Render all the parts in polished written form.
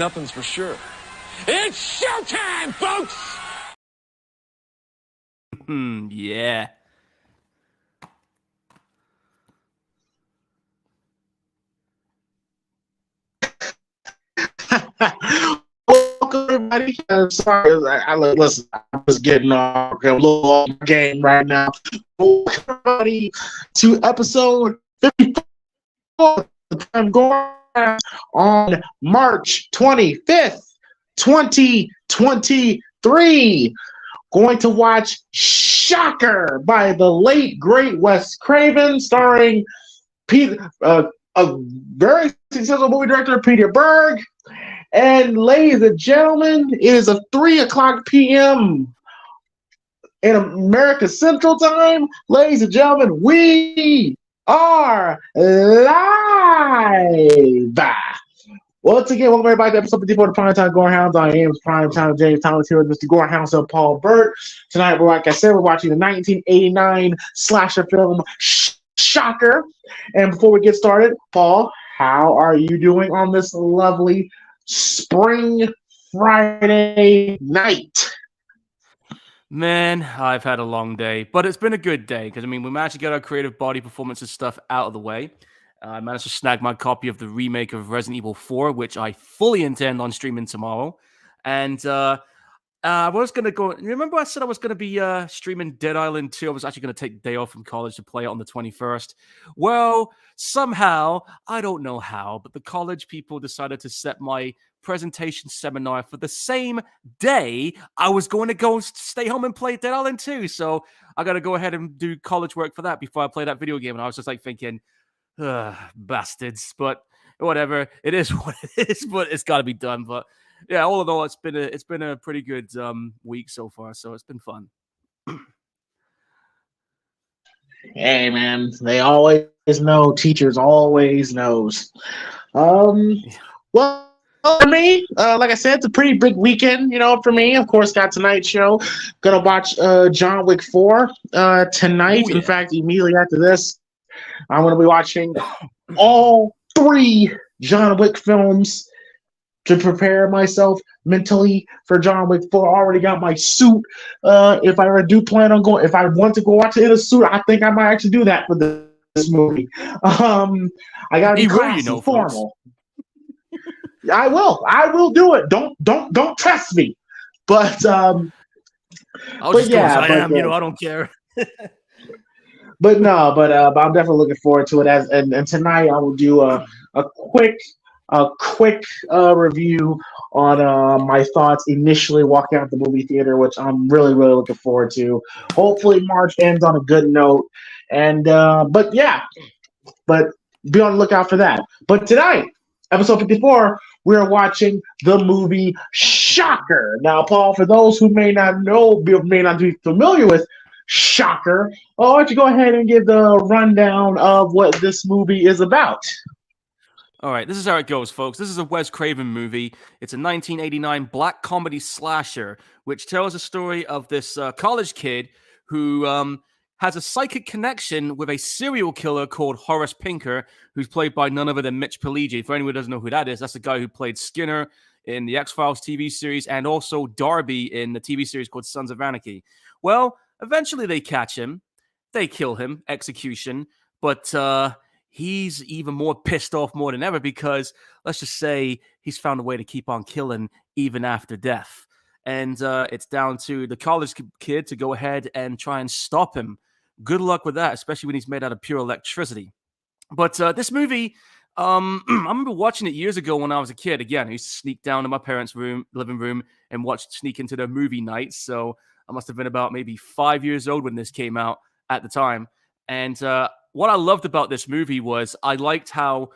nothing's for sure. It's showtime, folks! Yeah. Welcome, everybody. Sorry, listen, I was getting a little off the game right now. Welcome, everybody, to episode 54 of Time Gorehounds on March 25th, 2023. Going to watch Shocker by the late, great Wes Craven, starring a very successful movie director, Peter Berg. And ladies and gentlemen, it is a 3:00 p.m. in America Central Time. Ladies and gentlemen, we are live. Once again, welcome everybody to episode 54 of Primetime Gorehounds. I am Primetime James Thomas here with Mr. Gorehounds and Paul Burt. Tonight, like I said, we're watching the 1989 slasher film Shocker. And before we get started, Paul, how are you doing on this lovely spring Friday night? Man, I've had a long day, but it's been a good day because, we managed to get our creative body performances stuff out of the way. I managed to snag my copy of the remake of Resident Evil 4, which I fully intend on streaming tomorrow. And I was going to go... Remember I said I was going to be streaming Dead Island 2? I was actually going to take the day off from college to play it on the 21st. Well, somehow, I don't know how, but the college people decided to set my presentation seminar for the same day I was going to go stay home and play Dead Island 2. So I got to go ahead and do college work for that before I play that video game. And I was just like thinking... bastards, but whatever. It is what it is, but it's got to be done. But yeah, all in all, it's been a pretty good week so far, so it's been fun. Hey man, they always know. Teachers always knows. Well, for me, like I said, it's a pretty big weekend, for me. Of course, got tonight's show. Gonna watch John Wick 4 tonight. Ooh, yeah. In fact, immediately after this, I'm going to be watching all 3 John Wick films to prepare myself mentally for John Wick 4. I already got my suit. If I ever do plan on going, if I want to go watch it in a suit, I think I might actually do that for this movie. I got to be classy, formal. I will do it. Don't test me. But I'll just go as I am. I don't care. But I'm definitely looking forward to it. And tonight I will do a quick review on my thoughts initially walking out the movie theater, which I'm really, really looking forward to. Hopefully March ends on a good note. And but be on the lookout for that. But tonight, episode 54, we're watching the movie Shocker. Now, Paul, for those who may not be familiar with Shocker, why don't you go ahead and give the rundown of what this movie is about? All right, this is how it goes, folks. This is a Wes Craven movie. It's a 1989 black comedy slasher, which tells a story of this college kid who has a psychic connection with a serial killer called Horace Pinker, who's played by none other than Mitch Pileggi. For anyone who doesn't know who that is, that's the guy who played Skinner in the X-Files TV series and also Darby in the TV series called Sons of Anarchy. Well, eventually they catch him, they kill him, execution, but he's even more pissed off more than ever because, let's just say, he's found a way to keep on killing even after death. And it's down to the college kid to go ahead and try and stop him. Good luck with that, especially when he's made out of pure electricity. But this movie, I remember watching it years ago when I was a kid. Again, I used to sneak down to my parents' living room and sneak into their movie nights. So I must have been about maybe 5 years old when this came out at the time. And what I loved about this movie was I liked how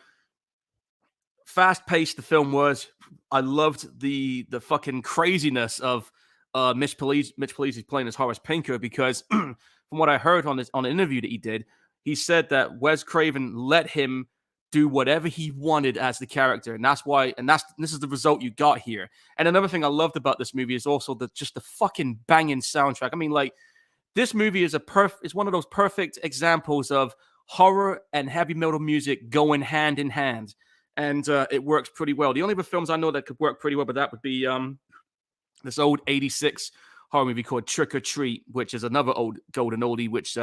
fast-paced the film was. I loved the fucking craziness of Mitch Pileggi playing as Horace Pinker this from what I heard on an interview that he did, he said that Wes Craven let him do whatever he wanted as the character, and this is the result you got here. And another thing I loved about this movie is also the fucking banging soundtrack. I mean, like, this movie is one of those perfect examples of horror and heavy metal music going hand in hand. and it works pretty well. The only other films I know that could work pretty well with that would be this old 86 horror movie called Trick or Treat, which is another old golden oldie, which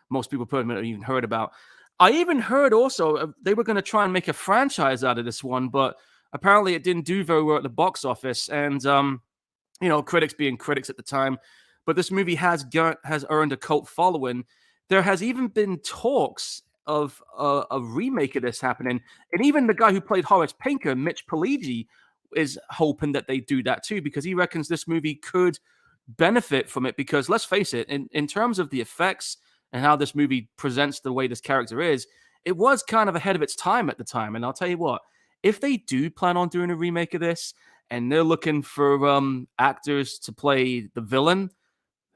most people probably haven't even heard about. I even heard also they were going to try and make a franchise out of this one, but apparently it didn't do very well at the box office. And, critics being critics at the time, but this movie has earned a cult following. There has even been talks of a remake of this happening. And even the guy who played Horace Pinker, Mitch Pileggi, is hoping that they do that too, because he reckons this movie could benefit from it. Because let's face it, in terms of the effects and how this movie presents the way this character is, it was kind of ahead of its time at the time. And I'll tell you what, if they do plan on doing a remake of this and they're looking for actors to play the villain,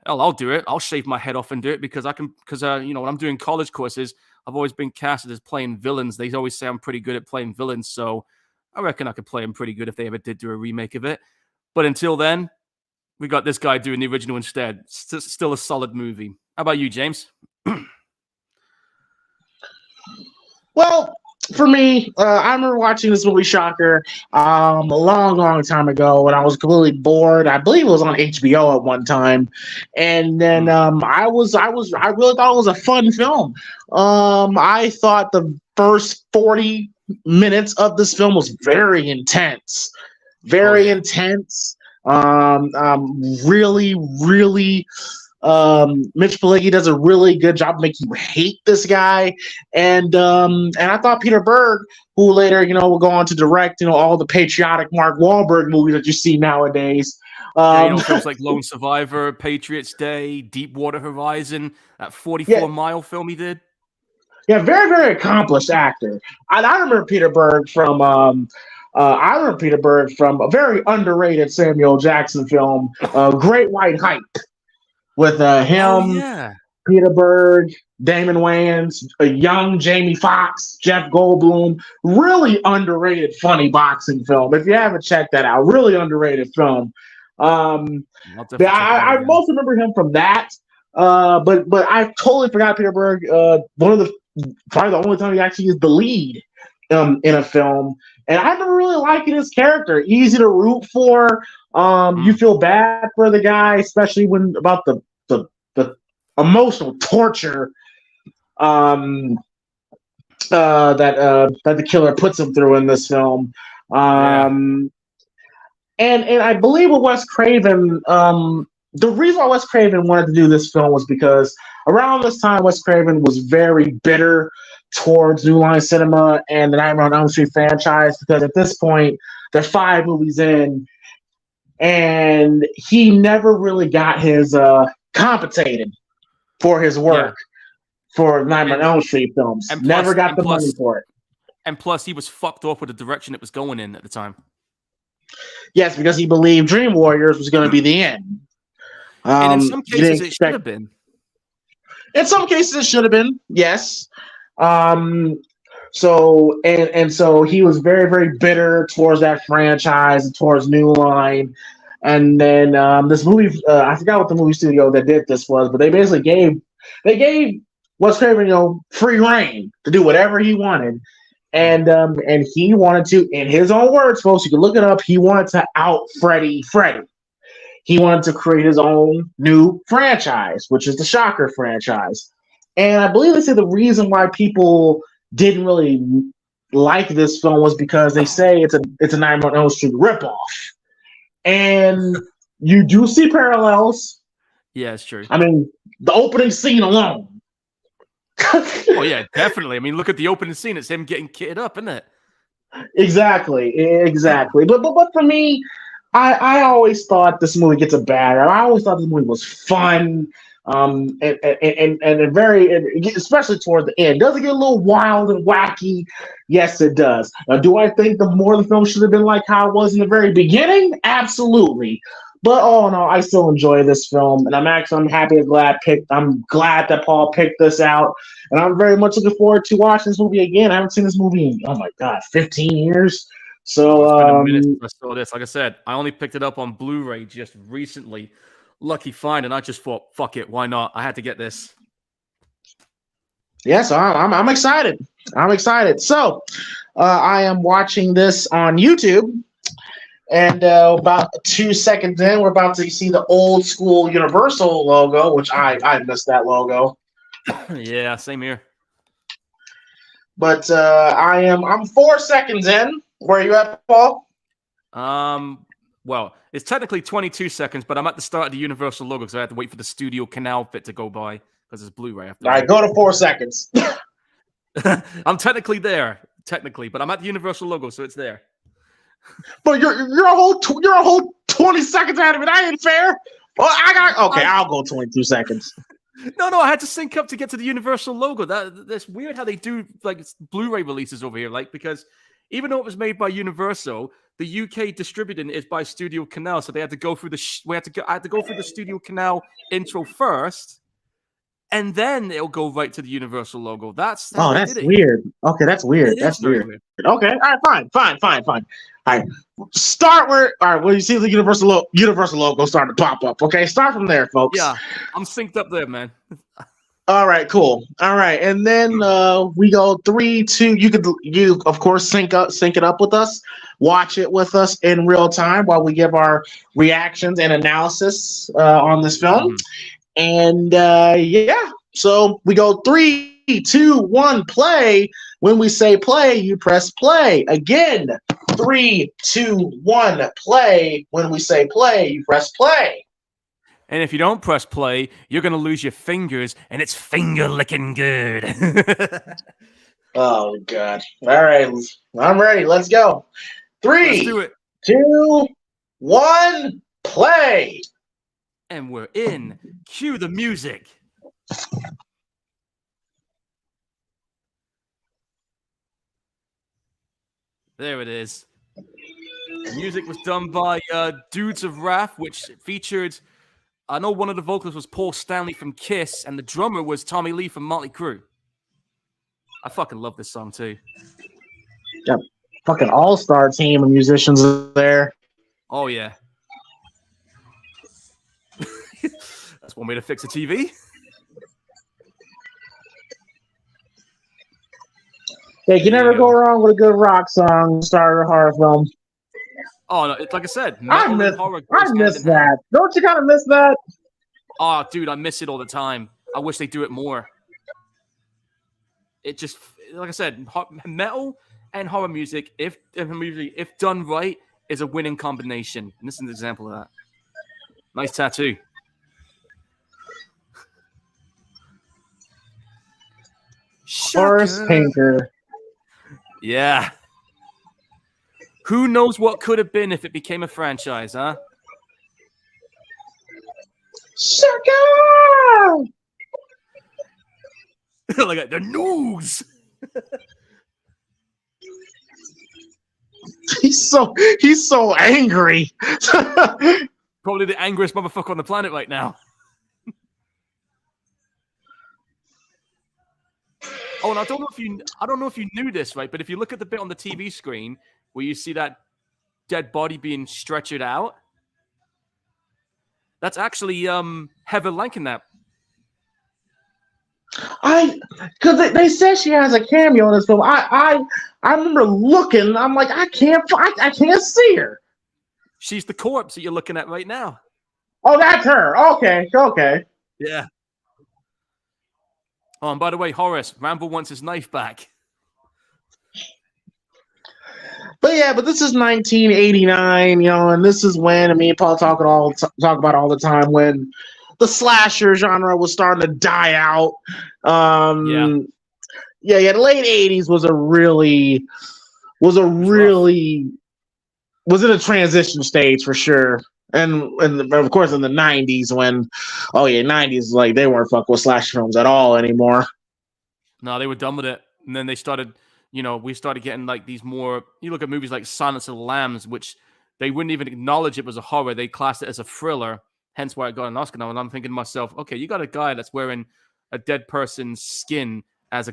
I'll do it. I'll shave my head off and do it because when I'm doing college courses, I've always been casted as playing villains. They always say I'm pretty good at playing villains. So I reckon I could play him pretty good if they ever did do a remake of it. But until then, we got this guy doing the original instead. Still a solid movie. How about you, James? Well, for me, I remember watching this movie, shocker, a long time ago when I was completely bored. I believe it was on HBO at one time, and then I really thought it was a fun film. I thought the first 40 minutes of this film was very intense, intense. Really, Mitch Pileggi does a really good job making you hate this guy, and I thought Peter Berg, who later will go on to direct all the patriotic Mark Wahlberg movies that you see nowadays. Films like Lone Survivor, Patriots Day, Deepwater Horizon, that 44-mile film he did. Yeah, very, very accomplished actor. I remember Peter Berg from a very underrated Samuel Jackson film, Great White Hype, with him, Peter Berg, Damon Wayans, a young Jamie Foxx, Jeff Goldblum. Really underrated, funny boxing film. If you haven't checked that out, really underrated film. I mostly remember him from that. But I totally forgot Peter Berg. Probably the only time he actually is the lead in a film. And I remember really liking his character. Easy to root for. You feel bad for the guy, especially about the emotional torture that the killer puts him through in this film. And I believe with Wes Craven, the reason why Wes Craven wanted to do this film was because around this time, Wes Craven was very bitter towards New Line Cinema and the Nightmare on Elm Street franchise, because at this point, they're 5 movies in, and he never really got his compensated for his work for Nightmare on Elm Street films. Never got the money for it. And plus, he was fucked off with the direction it was going in at the time. Yes, because he believed Dream Warriors was going to be the end. And in some cases, it should have been. In some cases, it should have been, yes. So he was very, very bitter towards that franchise and towards New Line. And then this movie, I forgot what the movie studio that did this was, but they basically gave Wes Craven, free reign to do whatever he wanted. And he wanted to, in his own words, folks, you can look it up, he wanted to out Freddy. He wanted to create his own new franchise, which is the Shocker franchise. And I believe they say the reason why people didn't really like this film was because they say it's a Nightmare on Elm Street ripoff. And you do see parallels. Yeah, it's true. I mean, the opening scene alone. Oh, yeah, definitely. I mean, look at the opening scene. It's him getting kitted up, isn't it? Exactly. But for me, I always thought this movie gets a bad rap. I always thought this movie was fun. And especially toward the end. Does it get a little wild and wacky? Yes, it does. Now, do I think the more the film should have been like how it was in the very beginning? Absolutely. But all in all, I still enjoy this film, and I'm glad that Paul picked this out, and I'm very much looking forward to watching this movie again. I haven't seen this movie in 15 years. So it's been a minute since I saw this. Like I said, I only picked it up on Blu-ray just recently. Lucky find, and I just thought, fuck it, why not? I had to get this. Yeah, so I'm excited. I'm excited. So I am watching this on YouTube, and about 2 seconds in, we're about to see the old school Universal logo, which I missed that logo. Yeah, same here. But I'm 4 seconds in. Where are you at, Paul? Well, it's technically 22 seconds, but I'm at the start of the Universal logo because I have to wait for the Studio Canal bit to go by because it's Blu-ray after All right, go to 4 seconds. I'm technically, but I'm at the Universal logo, so it's there. But you're a whole 20 seconds ahead of it. That ain't fair. Well, I'll go 22 seconds. No, I had to sync up to get to the Universal logo. That's weird how they do like Blu-ray releases over here, like because even though it was made by Universal, the UK distributing is by Studio Canal, so they had to go through I had to go through the Studio Canal intro first, and then it'll go right to the Universal logo. That's how they did it. Weird. Okay, that's weird. That's weird. Okay, all right, fine. All right, start where. All right, well, you see the Universal logo starting to pop up. Okay, start from there, folks. Yeah, I'm synced up there, man. All right, cool. All right, and then we go 3, 2. You of course sync it up with us. Watch it with us in real time while we give our reactions and analysis on this film. And yeah, so we go 3, 2, 1, play. When we say play, you press play. Again, 3, 2, 1, play. When we say play, you press play. And if you don't press play, you're going to lose your fingers, and it's finger licking good. Oh, God. All right. I'm ready. Let's go. 3, Let's do it. 2, 1, play. And we're in. Cue the music. There it is. The music was done by Dudes of Wrath, which featured... I know one of the vocalists was Paul Stanley from Kiss, and the drummer was Tommy Lee from Motley Crue. I fucking love this song, too. Got fucking all-star team of musicians there. Oh, yeah. That's one way to fix a TV. Hey, you never go wrong with a good rock song start a horror film. Oh, no, it's like I said. I miss that. Don't you kind of miss that? Oh, dude, I miss it all the time. I wish they do it more. It just, like I said, metal and horror music, if done right, is a winning combination. And this is an example of that. Nice tattoo. Forest Painter. Yeah. Who knows what could have been if it became a franchise, huh? Sugar! Like the news. He's so angry. Probably the angriest motherfucker on the planet right now. Oh, and I don't know if you knew this, right? But if you look at the bit on the TV screen where you see that dead body being stretchered out, that's actually Heather Langenkamp. Because they said she has a cameo in this film. I remember looking. I'm like, I can't see her. She's the corpse that you're looking at right now. Oh, that's her. Okay. Yeah. Oh, and by the way, Horace, Rambo wants his knife back. But this is 1989, and this is when me and Paul talk about all the time when the slasher genre was starting to die out. The late 80s was in a transition stage for sure. And of course in the 90s when 90s, like they weren't fucking with slasher films at all anymore. No, they were done with it. And then they started, we started getting like these more, you look at movies like Silence of the Lambs, which they wouldn't even acknowledge it was a horror. They classed it as a thriller, hence why it got an Oscar now. And I'm thinking to myself, okay, you got a guy that's wearing a dead person's skin as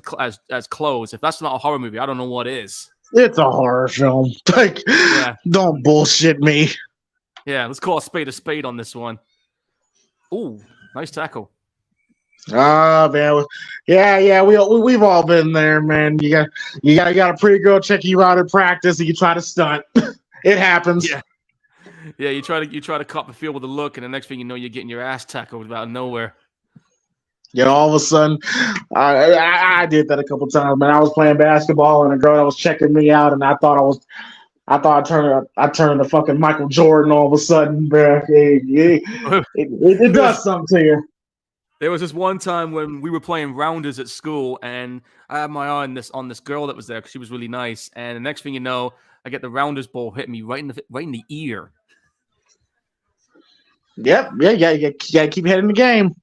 clothes. If that's not a horror movie, I don't know what is. It's a horror film. Like, don't bullshit me. Yeah, let's call a spade on this one. Ooh, nice tackle. Oh man, yeah, we've all been there, man. You got a pretty girl check you out in practice, and you try to stunt. It happens. Yeah. Yeah, you try to cop the feel with a look, and the next thing you know, you're getting your ass tackled out of nowhere. All of a sudden, I did that a couple times, man. I was playing basketball, and a girl that was checking me out, and I thought I turned to fucking Michael Jordan all of a sudden, bro. It does something to you. There was this one time when we were playing rounders at school, and I had my eye on this girl that was there because she was really nice. And the next thing you know, I get the rounders ball hitting me right in the ear. Yep, you gotta keep hitting the game.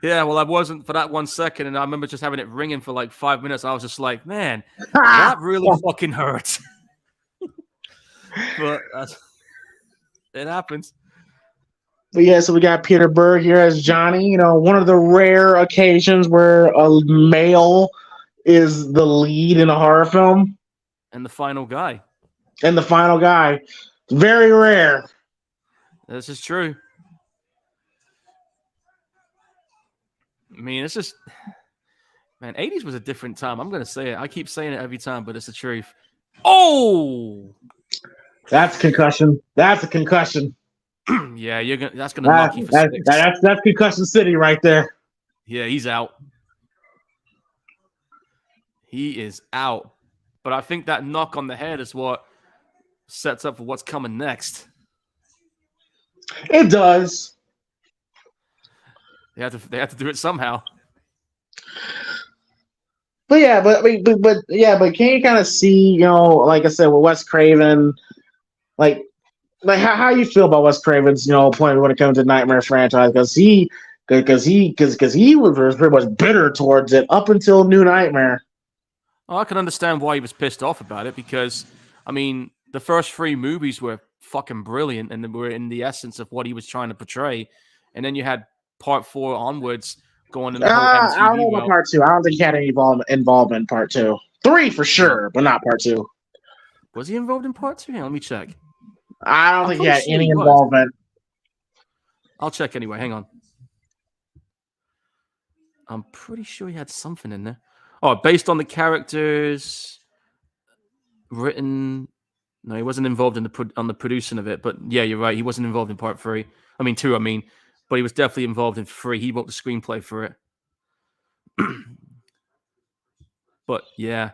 Yeah, well, I wasn't for that 1 second, and I remember just having it ringing for like 5 minutes. I was just like, man, that really fucking hurts. But it happens. But yeah, so we got Peter Berg here as Johnny. You know, one of the rare occasions where a male is the lead in a horror film. And the final guy. Very rare. This is true. I mean, it's just, man, 80s was a different time. I'm going to say it. I keep saying it every time, but it's the truth. Oh! That's concussion. That's a concussion. Yeah, that's going to knock you for six. That's concussion city right there. Yeah, he's out. He is out. But I think that knock on the head is what sets up for what's coming next. It does. They have to do it somehow. But yeah, but can you kind of see, you know, like I said, with Wes Craven, like how you feel about Wes Craven's, you know, point when it comes to Nightmare franchise, because he was pretty much bitter towards it up until New Nightmare. Well, I can understand why he was pissed off about it because, I mean, the first 3 movies were fucking brilliant and they were in the essence of what he was trying to portray, and then you had Part 4 onwards going in the whole MCU. I don't know about Part 2. I don't think he had any involvement in Part 2. 3 for sure, but not Part 2. Was he involved in Part 2? Hang on, let me check. I don't think he had any involvement. I'll check anyway. Hang on. I'm pretty sure he had something in there. Oh, based on the characters written. No, he wasn't involved in the producing of it. But yeah, you're right. He wasn't involved in Part 3. I mean, 2. I mean, but he was definitely involved in 3. He wrote the screenplay for it. But yeah.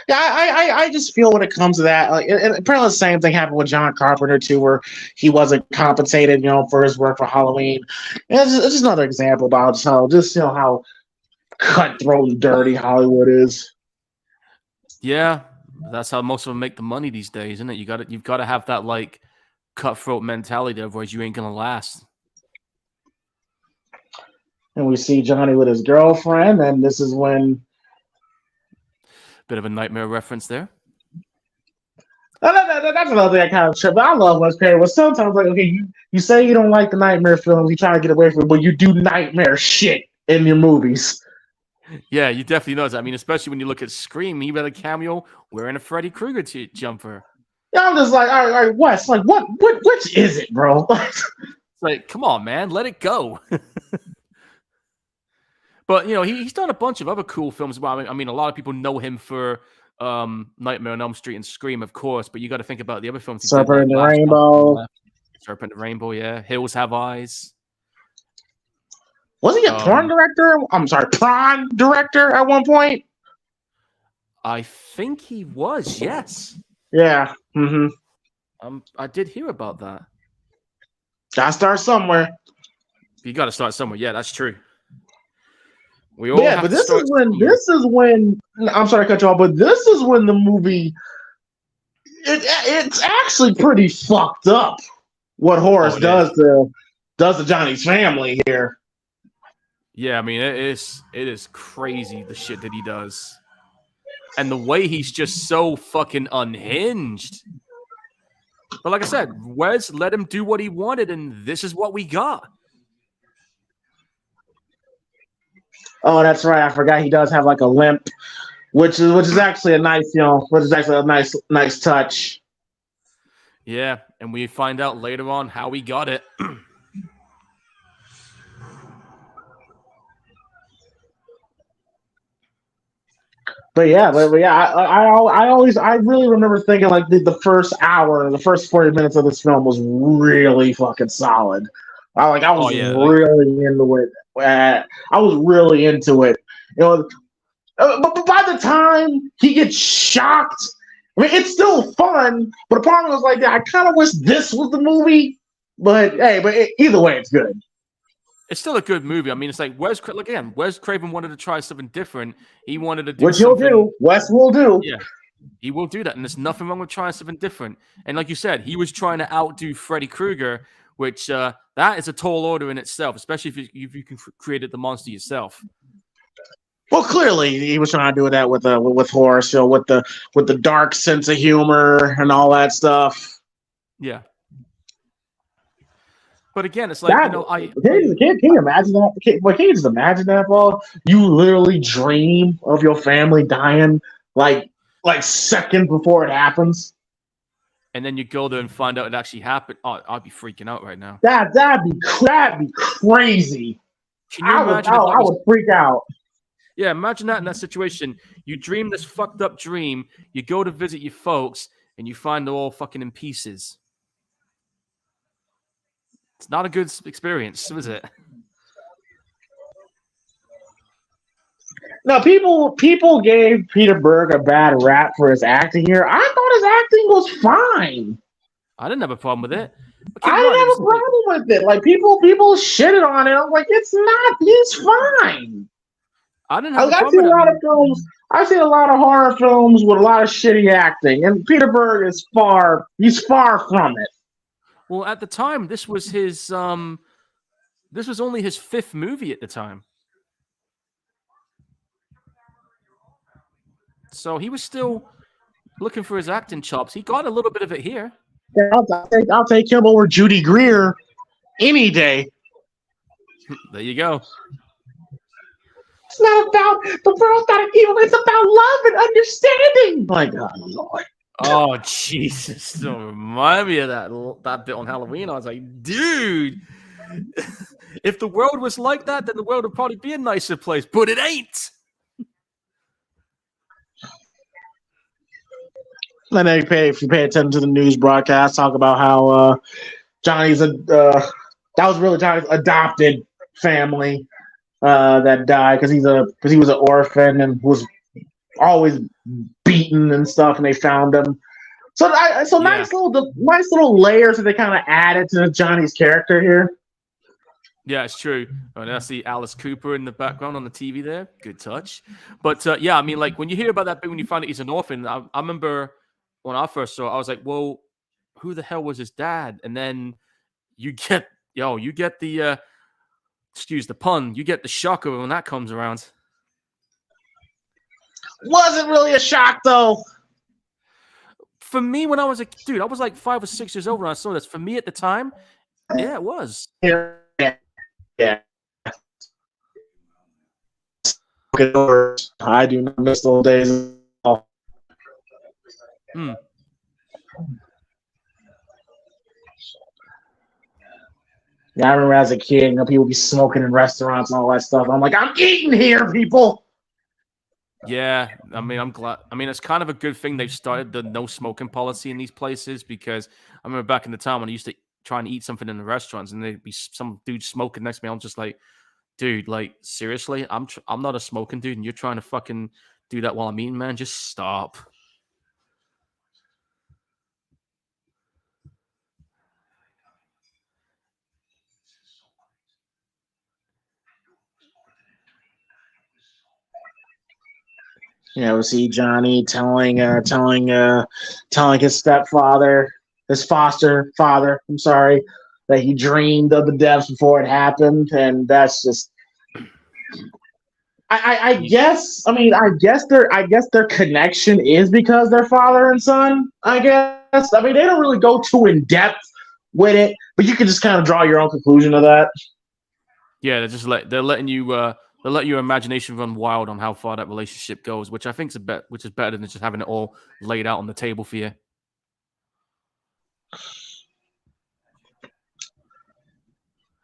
Yeah, I just feel when it comes to that, like, and apparently the same thing happened with John Carpenter too, where he wasn't compensated, you know, for his work for Halloween. And it's just another example about how cutthroat and dirty Hollywood is. Yeah, that's how most of them make the money these days, isn't it? You've got to have that like cutthroat mentality, otherwise you ain't gonna last. And we see Johnny with his girlfriend, and this is when. Bit of a Nightmare reference there. That's another thing I kind of trip. I love Wes Craven. But sometimes, like, okay, you say you don't like the Nightmare films, you try to get away from it, but you do Nightmare shit in your movies. Yeah, you definitely know that. I mean, especially when you look at Scream, he had a cameo wearing a Freddy Krueger jumper. Yeah, I'm just like, all right, Wes, like, which is it, bro? It's like, come on, man, let it go. But, you know, he's done a bunch of other cool films as well. I mean, a lot of people know him for Nightmare on Elm Street and Scream, of course, but you got to think about the other films. Serpent and the Rainbow. Serpent and the Rainbow, yeah. Hills Have Eyes. Was he a porn director? I'm sorry, prawn director at one point? I think he was, yes. Yeah. Mm-hmm. I did hear about that. Gotta start somewhere. You got to start somewhere. Yeah, that's true. But this is when I'm sorry to cut you off, but this is when the movie it's actually pretty fucked up what Horace does to Johnny's family here. Yeah, I mean it is crazy the shit that he does. And the way he's just so fucking unhinged. But like I said, Wes let him do what he wanted, and this is what we got. Oh, that's right. I forgot he does have like a limp, which is actually a nice, nice touch. Yeah, and we find out later on how he got it. But yeah, I really remember thinking like the first hour, the first 40 minutes of this film was really fucking solid. I Oh was yeah, really into it. I was really into it. You know, but by the time he gets shocked, I mean it's still fun. But a part of me was like, yeah, I kind of wish this was the movie. But hey, either way, it's good. it's still a good movie. I mean, it's like Wes Craven wanted to try something different. He wanted to do Which he'll something. do. Wes will do. Yeah, he will do that, and there's nothing wrong with trying something different. And like you said, he was trying to outdo Freddy Krueger, which that is a tall order in itself, especially if you can create the monster yourself. Well, clearly he was trying to do that with horror, so with the dark sense of humor and all that stuff. Yeah. But again, it's like, Can you imagine that? Can you just imagine that, bro? You literally dream of your family dying like seconds before it happens. And then you go there and find out it actually happened. Oh, I'd be freaking out right now. That'd be crazy. Can you imagine? I would freak out. Yeah, imagine that in that situation. You dream this fucked up dream. You go to visit your folks, and you find they're all fucking in pieces. It's not a good experience, is it? No, people gave Peter Berg a bad rap for his acting here. I thought his acting was fine. I didn't have a problem with it. I didn't have a problem with it. Like people shitted on it. I'm like, it's not. He's fine. I didn't have a problem with it. I've seen a lot of horror films with a lot of shitty acting, and Peter Berg is far from it. Well, at the time, this was only his 5th movie at the time. So he was still looking for his acting chops. He got a little bit of it here. Yeah, I'll take him over Judy Greer any day. There you go. It's not about the world's not evil. It's about love and understanding. My God, Lord. Oh Jesus! Don't remind me of that bit on Halloween. I was like, dude, if the world was like that, then the world would probably be a nicer place. But it ain't. Then if you pay attention to the news broadcast, talk about how Johnny's that was really Johnny's adopted family that died because he was an orphan and was always beaten and stuff, and they found him. So nice little layers that they kind of added to Johnny's character here. Yeah, it's true. I see Alice Cooper in the background on the TV there. Good touch. But yeah, I mean, like when you hear about that bit, when you find out he's an orphan, I remember when I first saw it, I was like, well, who the hell was his dad? And then you get the excuse the pun, you get the shocker when that comes around. Wasn't really a shock though. For me, when I was I was like 5 or 6 years old when I saw this. For me at the time, yeah, it was. Yeah. I do not miss those days at all. Yeah, I remember as a kid, people be smoking in restaurants and all that stuff. I'm like, I'm eating here, people. Yeah, I mean, I'm glad. I mean, it's kind of a good thing they've started the no smoking policy in these places because I remember back in the time when I used to try and eat something in the restaurants and there'd be some dude smoking next to me. I'm just like, dude, like seriously, I'm not a smoking dude, and you're trying to fucking do that while I'm eating, man. Just stop. We see Johnny telling his stepfather, his foster father, I'm sorry, that he dreamed of the deaths before it happened, and that's just. I guess their connection is because they're father and son. I guess. I mean, they don't really go too in depth with it, but you can just kind of draw your own conclusion of that. Yeah, they're letting you they'll let your imagination run wild on how far that relationship goes, which I think which is better than just having it all laid out on the table for you.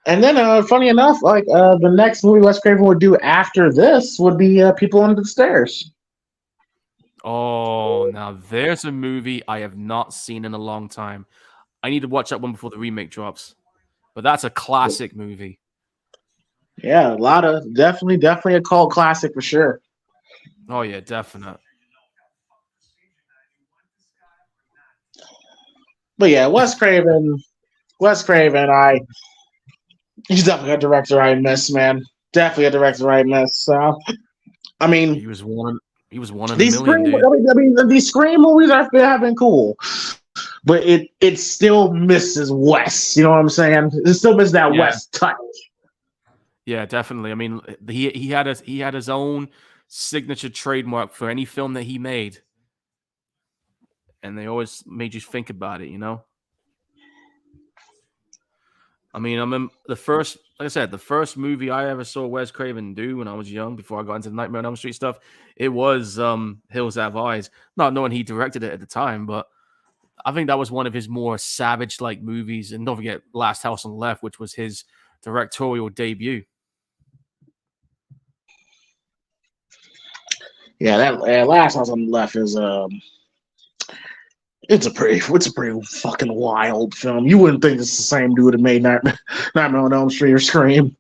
And then, funny enough, the next movie Wes Craven would do after this would be People Under the Stairs. Oh, now there's a movie I have not seen in a long time. I need to watch that one before the remake drops. But that's a classic movie. Yeah, a lot of definitely a cult classic for sure. Oh yeah, definite. But yeah, Wes Craven, he's definitely a director I miss, man. Definitely a director I miss. So I mean, He was one. He was one in a these million, Scream, dude. I mean, these Scream movies have been cool, but it still misses Wes. You know what I'm saying? It still misses that Yeah. Wes touch. Yeah, definitely. I mean, he had his own signature trademark for any film that he made, and they always made you think about it. You know. I mean, the first, like I said, the first movie I ever saw Wes Craven do when I was young, before I got into the Nightmare on Elm Street stuff, it was Hills Have Eyes. Not knowing he directed it at the time, but I think that was one of his more savage-like movies. And don't forget Last House on the Left, which was his directorial debut. Yeah, that Last House on the Left is it's a pretty fucking wild film. You wouldn't think it's the same dude that made Nightmare on Elm Street or Scream.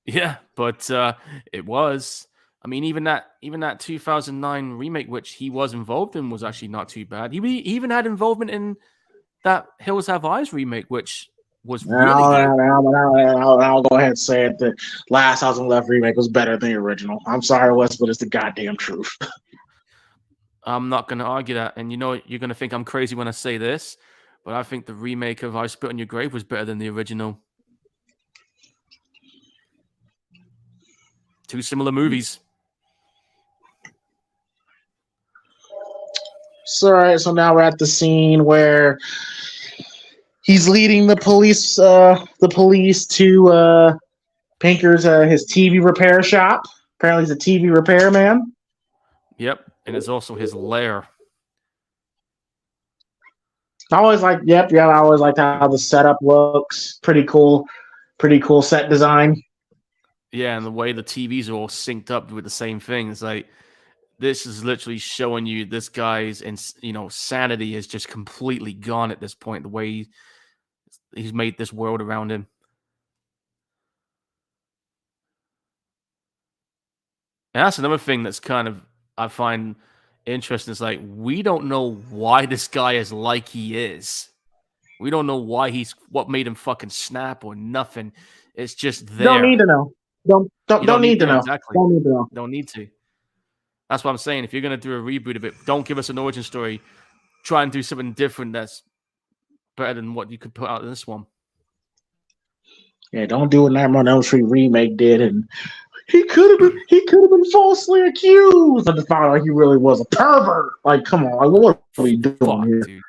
Yeah, but it was. I mean, even that 2009 remake, which he was involved in, was actually not too bad. He even had involvement in that Hills Have Eyes remake, which was really good. I'll go ahead and say it. The Last House on the Left remake was better than the original. I'm sorry, Wes, but it's the goddamn truth. I'm not going to argue that. And you know, you're going to think I'm crazy when I say this, but I think the remake of I Spit on Your Grave was better than the original. Two similar movies. So, all right, so now we're at the scene where he's leading the police to Pinker's his TV repair shop. Apparently, he's a TV repairman. Yep, and it's also his lair. I always like, I always liked how the setup looks. Pretty cool set design. Yeah, and the way the TVs are all synced up with the same thing. It's like, this is literally showing you this guy's sanity is just completely gone at this point. The way he's made this world around him. And that's another thing that's kind of I find interesting. Is like, we don't know why this guy is like he is. We don't know why what made him fucking snap or nothing. It's just there. Don't need to know. Don't need to know. Exactly. Don't need to know. Don't need to. That's what I'm saying. If you're gonna do a reboot of it, don't give us an origin story. Try and do something different that's better than what you could put out in this one. Yeah, don't do what Nightmare on Elm Street remake did, and he could have been falsely accused, but to find out he really was a pervert. Like, come on, like, what are we doing here? Dude.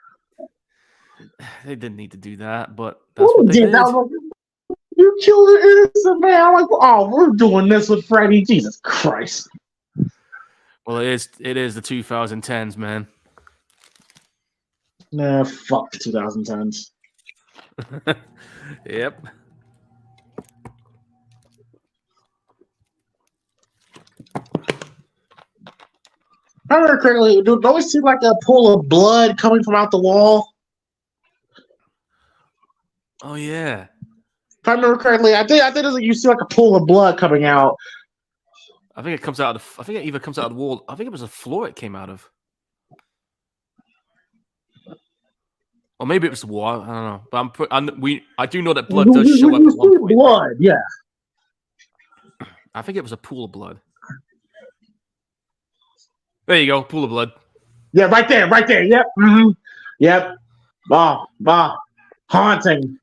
They didn't need to do that, but that's what they did. You killed an innocent man. I'm like, oh, we're doing this with Freddy. Jesus Christ. Well, it is the 2010s, man. Nah, fuck the 2010s. Yep. I remember correctly, don't we see like a pool of blood coming from out the wall? Oh yeah. If I remember correctly, I think you see like a pool of blood coming out. I think it comes out of I think it either comes out of the wall. I think it was the floor it came out of. Or maybe it was the wall. I don't know. But I do know that blood does show up at one point. Blood, yeah. I think it was a pool of blood. There you go, pool of blood. Yeah, right there. Yep. Mm-hmm. Yep. Haunting.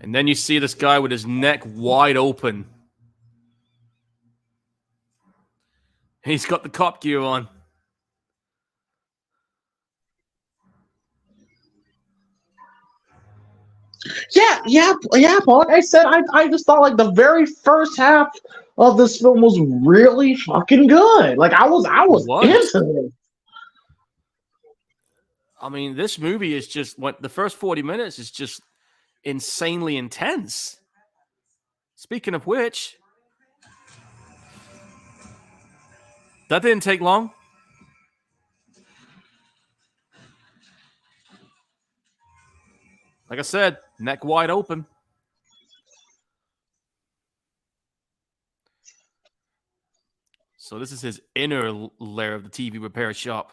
And then you see this guy with his neck wide open. He's got the cop gear on. Yeah, Paul. Like I said, I just thought like the very first half of this film was really fucking good. Like I was into it. I mean, this movie is just the first 40 minutes is just insanely intense. Speaking of which, that didn't take long. Like I said, neck wide open. So this is his inner lair of the TV repair shop.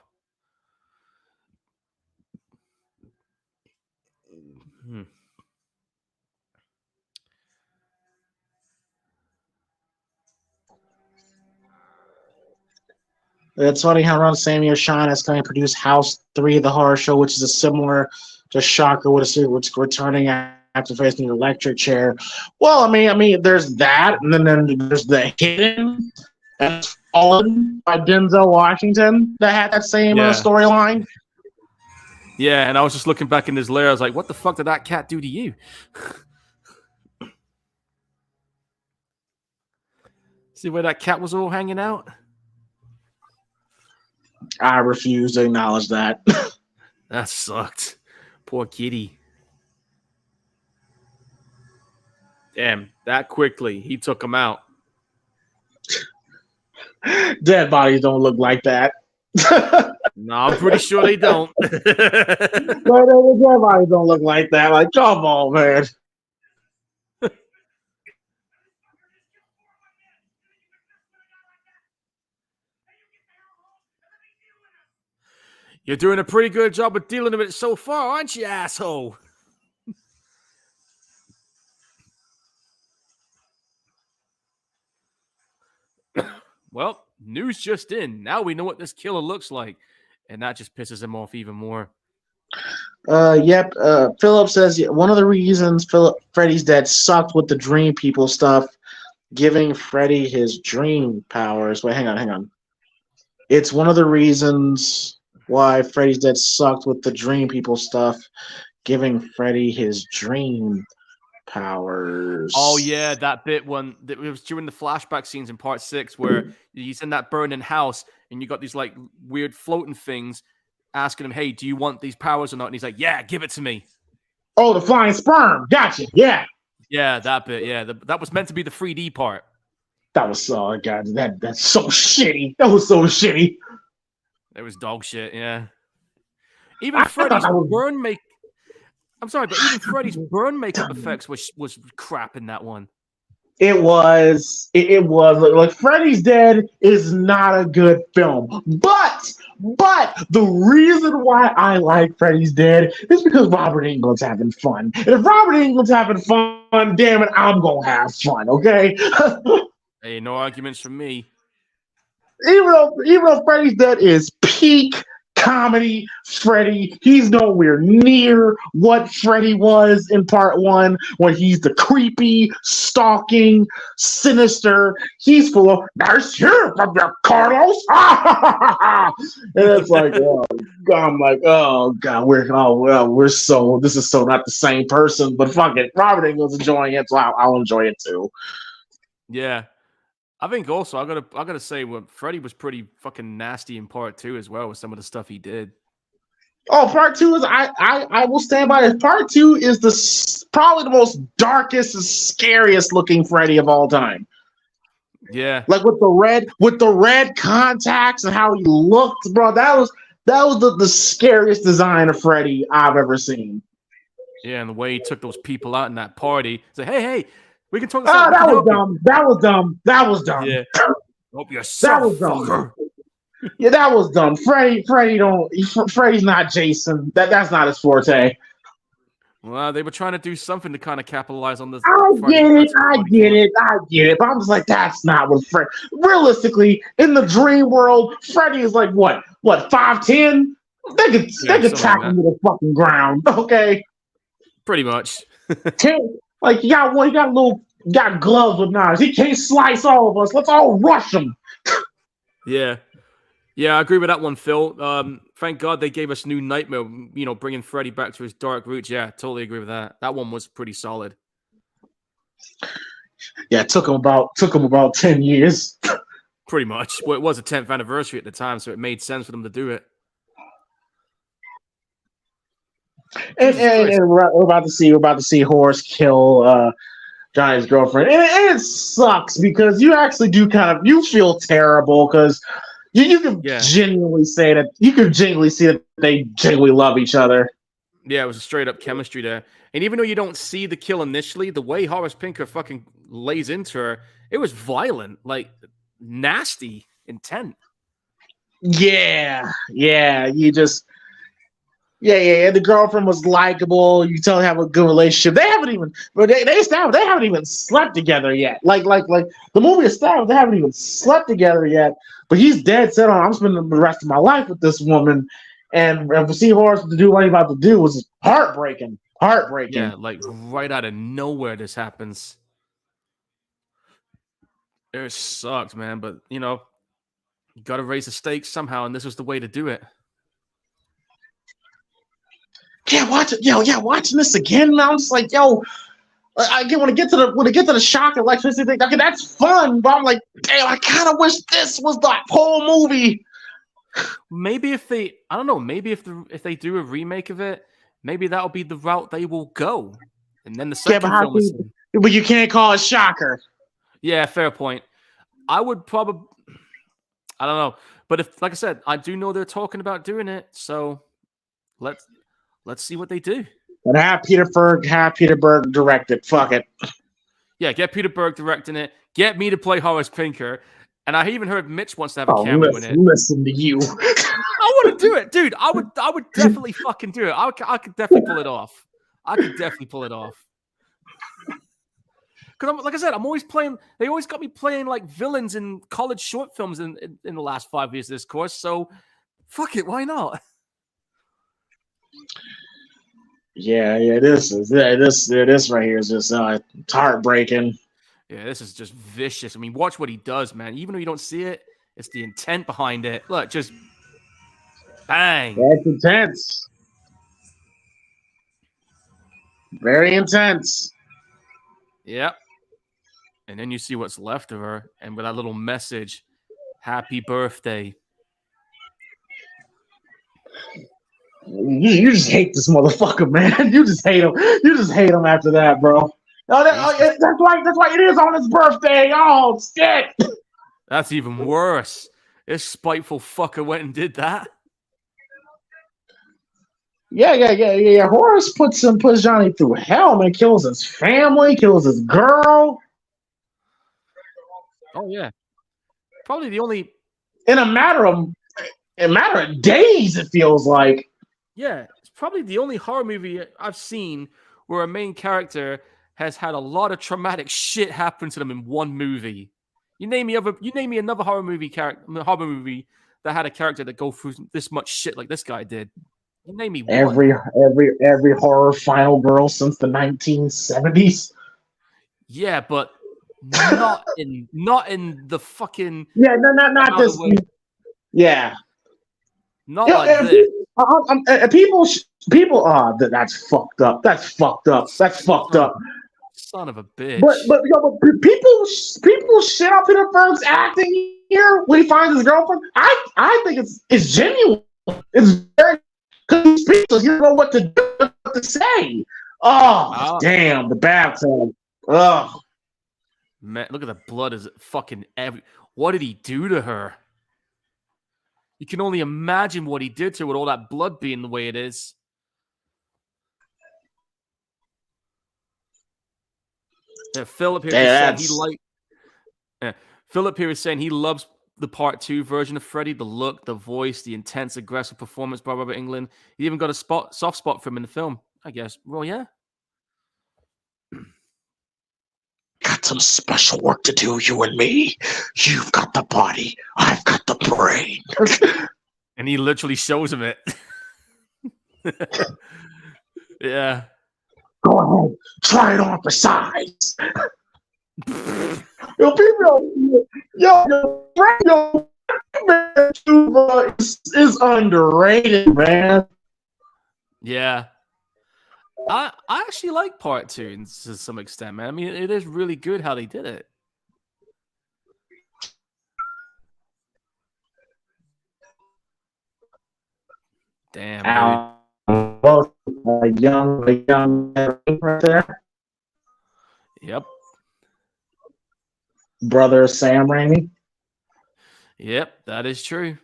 It's funny how around the same year, Sean is going to produce House 3, the horror show, which is a similar to Shocker with a series which is returning after facing an electric chair. Well, I mean, there's that, and then there's the Hidden and Fallen by Denzel Washington that had that same storyline. Yeah, and I was just looking back in his lair. I was like, what the fuck did that cat do to you? See where that cat was all hanging out? I refuse to acknowledge that. That sucked. Poor kitty. Damn, that quickly. He took him out. Dead bodies don't look like that. No, I'm pretty sure they don't. No, dead bodies don't look like that. Like, come on, man. You're doing a pretty good job of dealing with it so far, aren't you, asshole? Well, news just in. Now we know what this killer looks like. And that just pisses him off even more. Yep. Philip says one of the reasons Freddy's Dead sucked with the Dream People stuff, giving Freddy his dream powers. Wait, hang on. It's one of the reasons why Freddy's Dead sucked with the Dream People stuff, giving Freddy his dream powers. Oh, yeah, that bit when it was during the flashback scenes in part 6 where he's in that burning house and you got these like weird floating things asking him, hey, do you want these powers or not? And he's like, yeah, give it to me. Oh, the flying sperm. Gotcha. Yeah. Yeah, that bit. Yeah, that was meant to be the 3D part. That was so, God, that's so shitty. That was so shitty. It was dog shit, yeah. Even Freddy's burn make. I'm sorry, but even Freddy's burn makeup effects was crap in that one. It was like Freddy's Dead is not a good film, but the reason why I like Freddy's Dead is because Robert Englund's having fun. And if Robert Englund's having fun, damn it, I'm gonna have fun. Okay. Hey, no arguments from me. Even though Freddy's Dead is peak comedy Freddy, he's nowhere near what Freddy was in part 1 when he's the creepy, stalking, sinister. He's full of nice here from your Carlos. And it's like, oh, God, I'm like, oh God, this is so not the same person. But fuck it, Robert Englund's enjoying it, so I'll enjoy it too. Yeah. I think also I gotta say Freddy was pretty fucking nasty in part 2 as well with some of the stuff he did. Oh, part 2 is I will stand by it. Part 2 is probably the most darkest and scariest looking Freddy of all time. Yeah, like with the red contacts and how he looked, bro. That was the scariest design of Freddy I've ever seen. Yeah, and the way he took those people out in that party, say, hey. We can talk. Oh, that was dumb. That was dumb. Yeah. Hope you're so fucker. Yeah, that was dumb. Freddy's not Jason. That's not his forte. Well, they were trying to do something to kind of capitalize on this. I get it. But I'm just like, that's not what Freddy. Realistically, in the dream world, Freddy is like what 5'10"? They could tackle him to the fucking ground. Okay. Pretty much. Like you got gloves with knives. He can't slice all of us. Let's all rush him. Yeah, I agree with that one, Phil. Thank God they gave us New Nightmare. Bringing Freddy back to his dark roots. Yeah, totally agree with that. That one was pretty solid. Yeah, it took him about 10 years. Pretty much. Well, it was a 10th anniversary at the time, so it made sense for them to do it. And we're about to see Horace kill Johnny's girlfriend, and it sucks because you actually do you feel terrible because you can genuinely say that you can genuinely see that they genuinely love each other. Yeah, it was a straight up chemistry there. And even though you don't see the kill initially, the way Horace Pinker fucking lays into her, it was violent, like nasty, intent. Yeah, yeah. Yeah. The girlfriend was likable. You tell they have a good relationship. They haven't even, but they established they haven't even slept together yet. Like the movie established they haven't even slept together yet. But he's dead set on. I'm spending the rest of my life with this woman, and to see Horace to do what he's about to do was heartbreaking. Heartbreaking. Yeah, like right out of nowhere, this happens. It sucked, man. But you know, you got to raise the stakes somehow, and this was the way to do it. Yeah, watching this again. And I'm just like, yo, when it get to the shock and electricity thing, okay, that's fun. But I'm like, damn, I kind of wish this was the whole movie. Maybe if they, I don't know, maybe if they do a remake of it, maybe that'll be the route they will go. And then the second film is. But you can't call it Shocker. Yeah, fair point. I would probably, I don't know, but if, like I said, I do know they're talking about doing it, so let's see what they do. And have Peter Berg direct it. Fuck it. Yeah, get Peter Berg directing it. Get me to play Horace Pinker. And I even heard Mitch wants to have a cameo in it. Listen to you. I want to do it, dude. I would definitely fucking do it. I could definitely pull it off. Because, like I said, I'm always playing. They always got me playing like villains in college short films in the last 5 years of this course. So, fuck it, why not? Yeah. This right here is just it's heartbreaking. Yeah, this is just vicious. I mean, watch what he does, man. Even though you don't see it, it's the intent behind it. Look, just bang. That's intense. Very intense. Yep. And then you see what's left of her, and with that little message, "Happy birthday." You just hate this motherfucker, man. You just hate him. You just hate him after that, bro. No, that's why it is on his birthday. Oh shit! That's even worse. This spiteful fucker went and did that. Yeah. Horace puts Johnny through hell, man. Kills his family, kills his girl. Oh yeah, probably the only in a matter of days. It feels like. Yeah, it's probably the only horror movie I've seen where a main character has had a lot of traumatic shit happen to them in one movie. You name me another horror movie that had a character that go through this much shit like this guy did. You name me one. Every horror final girl since the 1970s. Yeah, but not in the fucking not this. Yeah, not like this. People. That's fucked up. That's fucked up. Son of a bitch. But people shit on Peter Berg's acting here when he finds his girlfriend. I think it's genuine. It's very because he's speechless. He doesn't know what to say. Oh, damn, the bathtub. Oh, man, look at the blood. Is fucking what did he do to her? You can only imagine what he did to her with all that blood being the way it is. Yeah, Philip here said he liked. Philip here is saying he loves the Part 2 version of Freddy, the look, the voice, the intense, aggressive performance by Robert Englund. He even got a soft spot for him in the film, I guess. Well, yeah. Got some special work to do, you and me. You've got the body. I've got the brain. And he literally shows him it. Yeah. Go ahead. Try it on for size. Yo, people, is underrated, man. Yeah. I actually like Part 2 to some extent, man. I mean, it is really good how they did it. Damn, dude. Both a young right there. Yep. Brother Sam Raimi. Yep, that is true.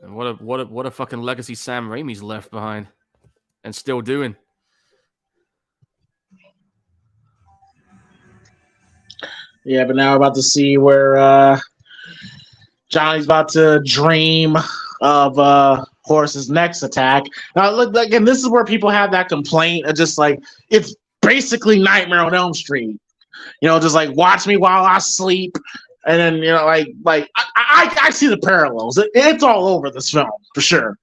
And what a fucking legacy Sam Raimi's left behind and still doing. Yeah, but now we're about to see where Johnny's about to dream of Horace's next attack. Now, look, again, this is where people have that complaint of just like it's basically Nightmare on Elm Street. Just like watch me while I sleep, and then I see the parallels. It's all over this film for sure.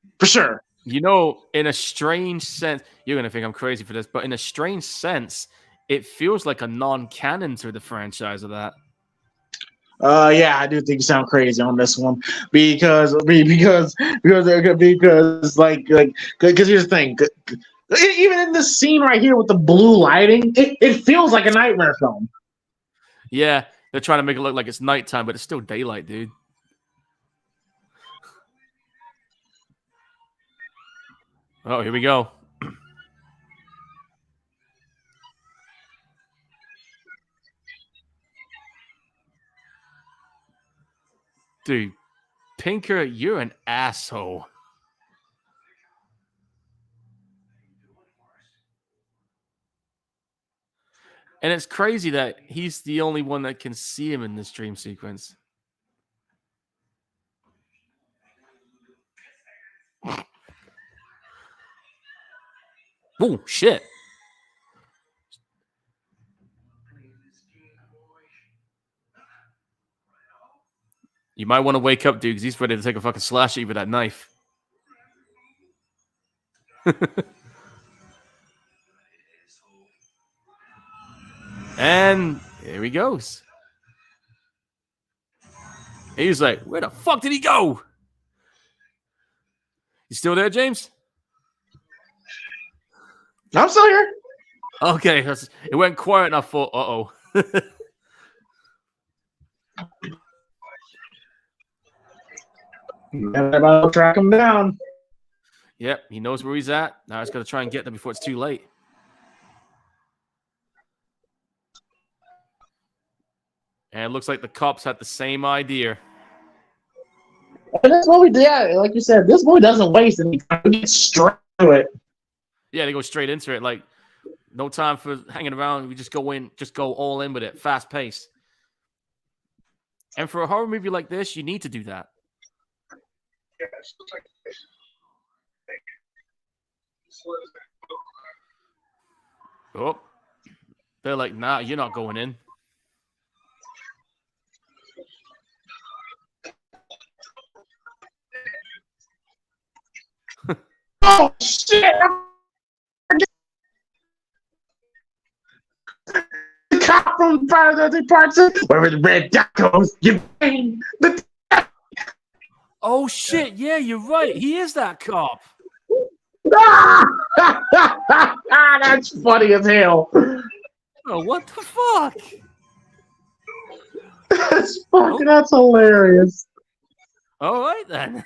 In a strange sense, you're gonna think I'm crazy for this, but in a strange sense, it feels like a non-canon to the franchise of that. Yeah, I do think you sound crazy on this one because here's the thing. Even in this scene right here with the blue lighting, it feels like a nightmare film. Yeah, they're trying to make it look like it's nighttime, but it's still daylight, dude. Oh, here we go. Dude, Pinker, you're an asshole. And it's crazy that he's the only one that can see him in this dream sequence. Oh, shit. You might want to wake up, dude, because he's ready to take a fucking slash at you with that knife. And here he goes. He's like, where the fuck did he go? You still there, James? I'm still here. Okay, it went quiet and I thought, uh-oh. I'll track him down. Yep, he knows where he's at. Now he's got to try and get there before it's too late. And it looks like the cops had the same idea. And that's what we did. Yeah, like you said, this movie doesn't waste any time. We get straight to it. Yeah, they go straight into it. Like, no time for hanging around. We just go all in with it. Fast pace. And for a horror movie like this, you need to do that. Oh, they're like, nah, you're not going in. Oh, shit! The cop from Friday the Parts, wherever the red dot goes, you bang the. Oh, shit, yeah, you're right. He is that cop. That's funny as hell. Oh, what the fuck? That's hilarious. All right, then.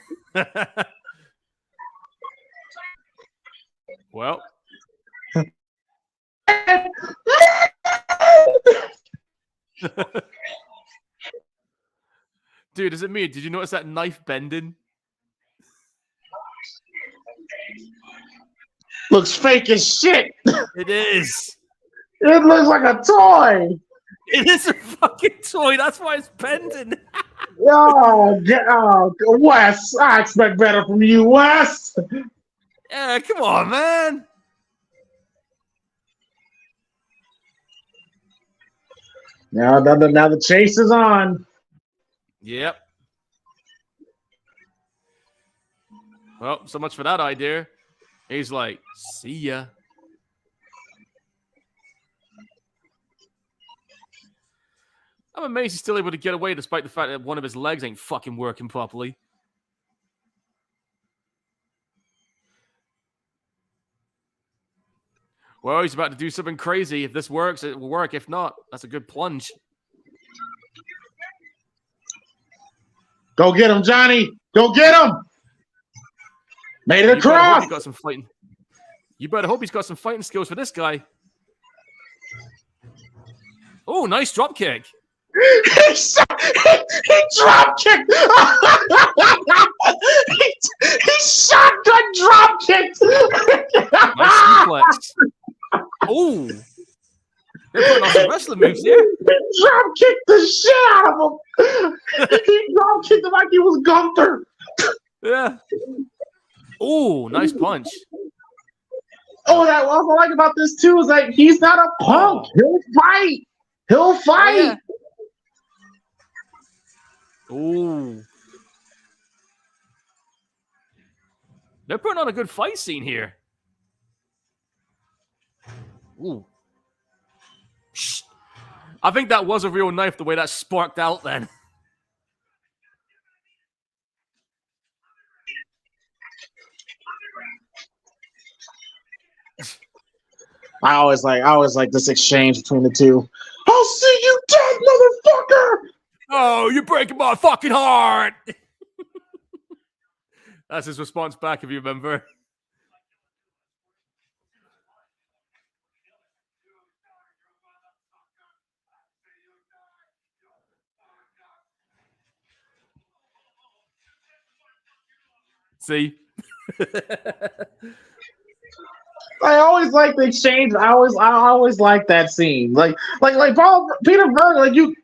Well. Dude, is it me? Did you notice that knife bending? Looks fake as shit. It is. It looks like a toy. It is a fucking toy. That's why it's bending. Wes. I expect better from you, Wes. Yeah, come on, man. Now the chase is on. Yep. Well, so much for that idea. He's like, see ya. I'm amazed he's still able to get away despite the fact that one of his legs ain't fucking working properly. Well, he's about to do something crazy. If this works, it will work. If not, that's a good plunge. Go get him, Johnny. Go get him. Made it across. You better hope he's got some fighting skills for this guy. Oh, nice drop kick. he drop kicked. he shotgun drop kicked. Nice suplex. Oh, they're putting on some wrestling moves here. He drop kicked the shit out of him. He drop kicked him like he was Gunther. Yeah. Oh, nice punch. Oh, that what I like about this too is like he's not a punk. He'll fight. He'll fight. Oh. They're putting on a good fight scene here. Ooh. Shh. I think that was a real knife the way that sparked out then. I always like this exchange between the two. I'll see you dead, motherfucker! Oh, you're breaking my fucking heart! That's his response back, if you remember. See? I always like the exchange. I always like that scene. Like Paul Peter Berg, like you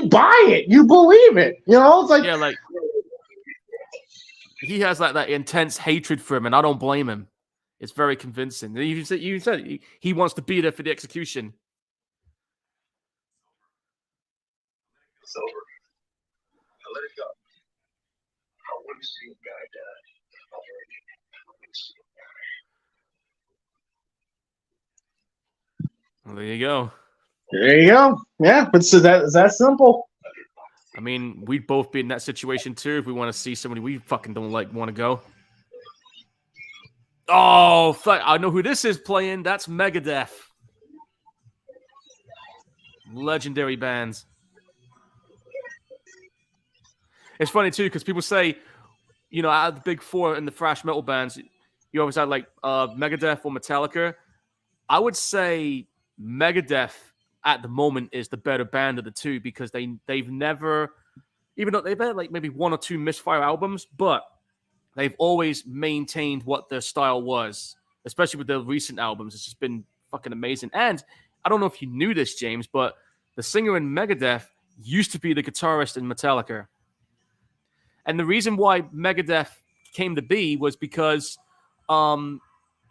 buy it, you believe it. You know, it's like yeah, like he has like that intense hatred for him, and I don't blame him. It's very convincing. You said he wants to be there for the execution. It's over. Now let it go. I want to see a guy die. Well, there you go. there you go. Yeah, but so that is that simple. I mean, we'd both be in that situation too if we want to see somebody we fucking don't like want to go. Oh, fuck. I know who this is playing. That's Megadeth. Legendary bands. It's funny too because people say, you know, out of the big four in the thrash metal bands, you always had like Megadeth or Metallica. I would say Megadeth at the moment is the better band of the two because they've never, even though they've had like maybe one or two misfire albums, but they've always maintained what their style was, especially with their recent albums. It's just been fucking amazing. And I don't know if you knew this, James, but the singer in Megadeth used to be the guitarist in Metallica. And the reason why Megadeth came to be was because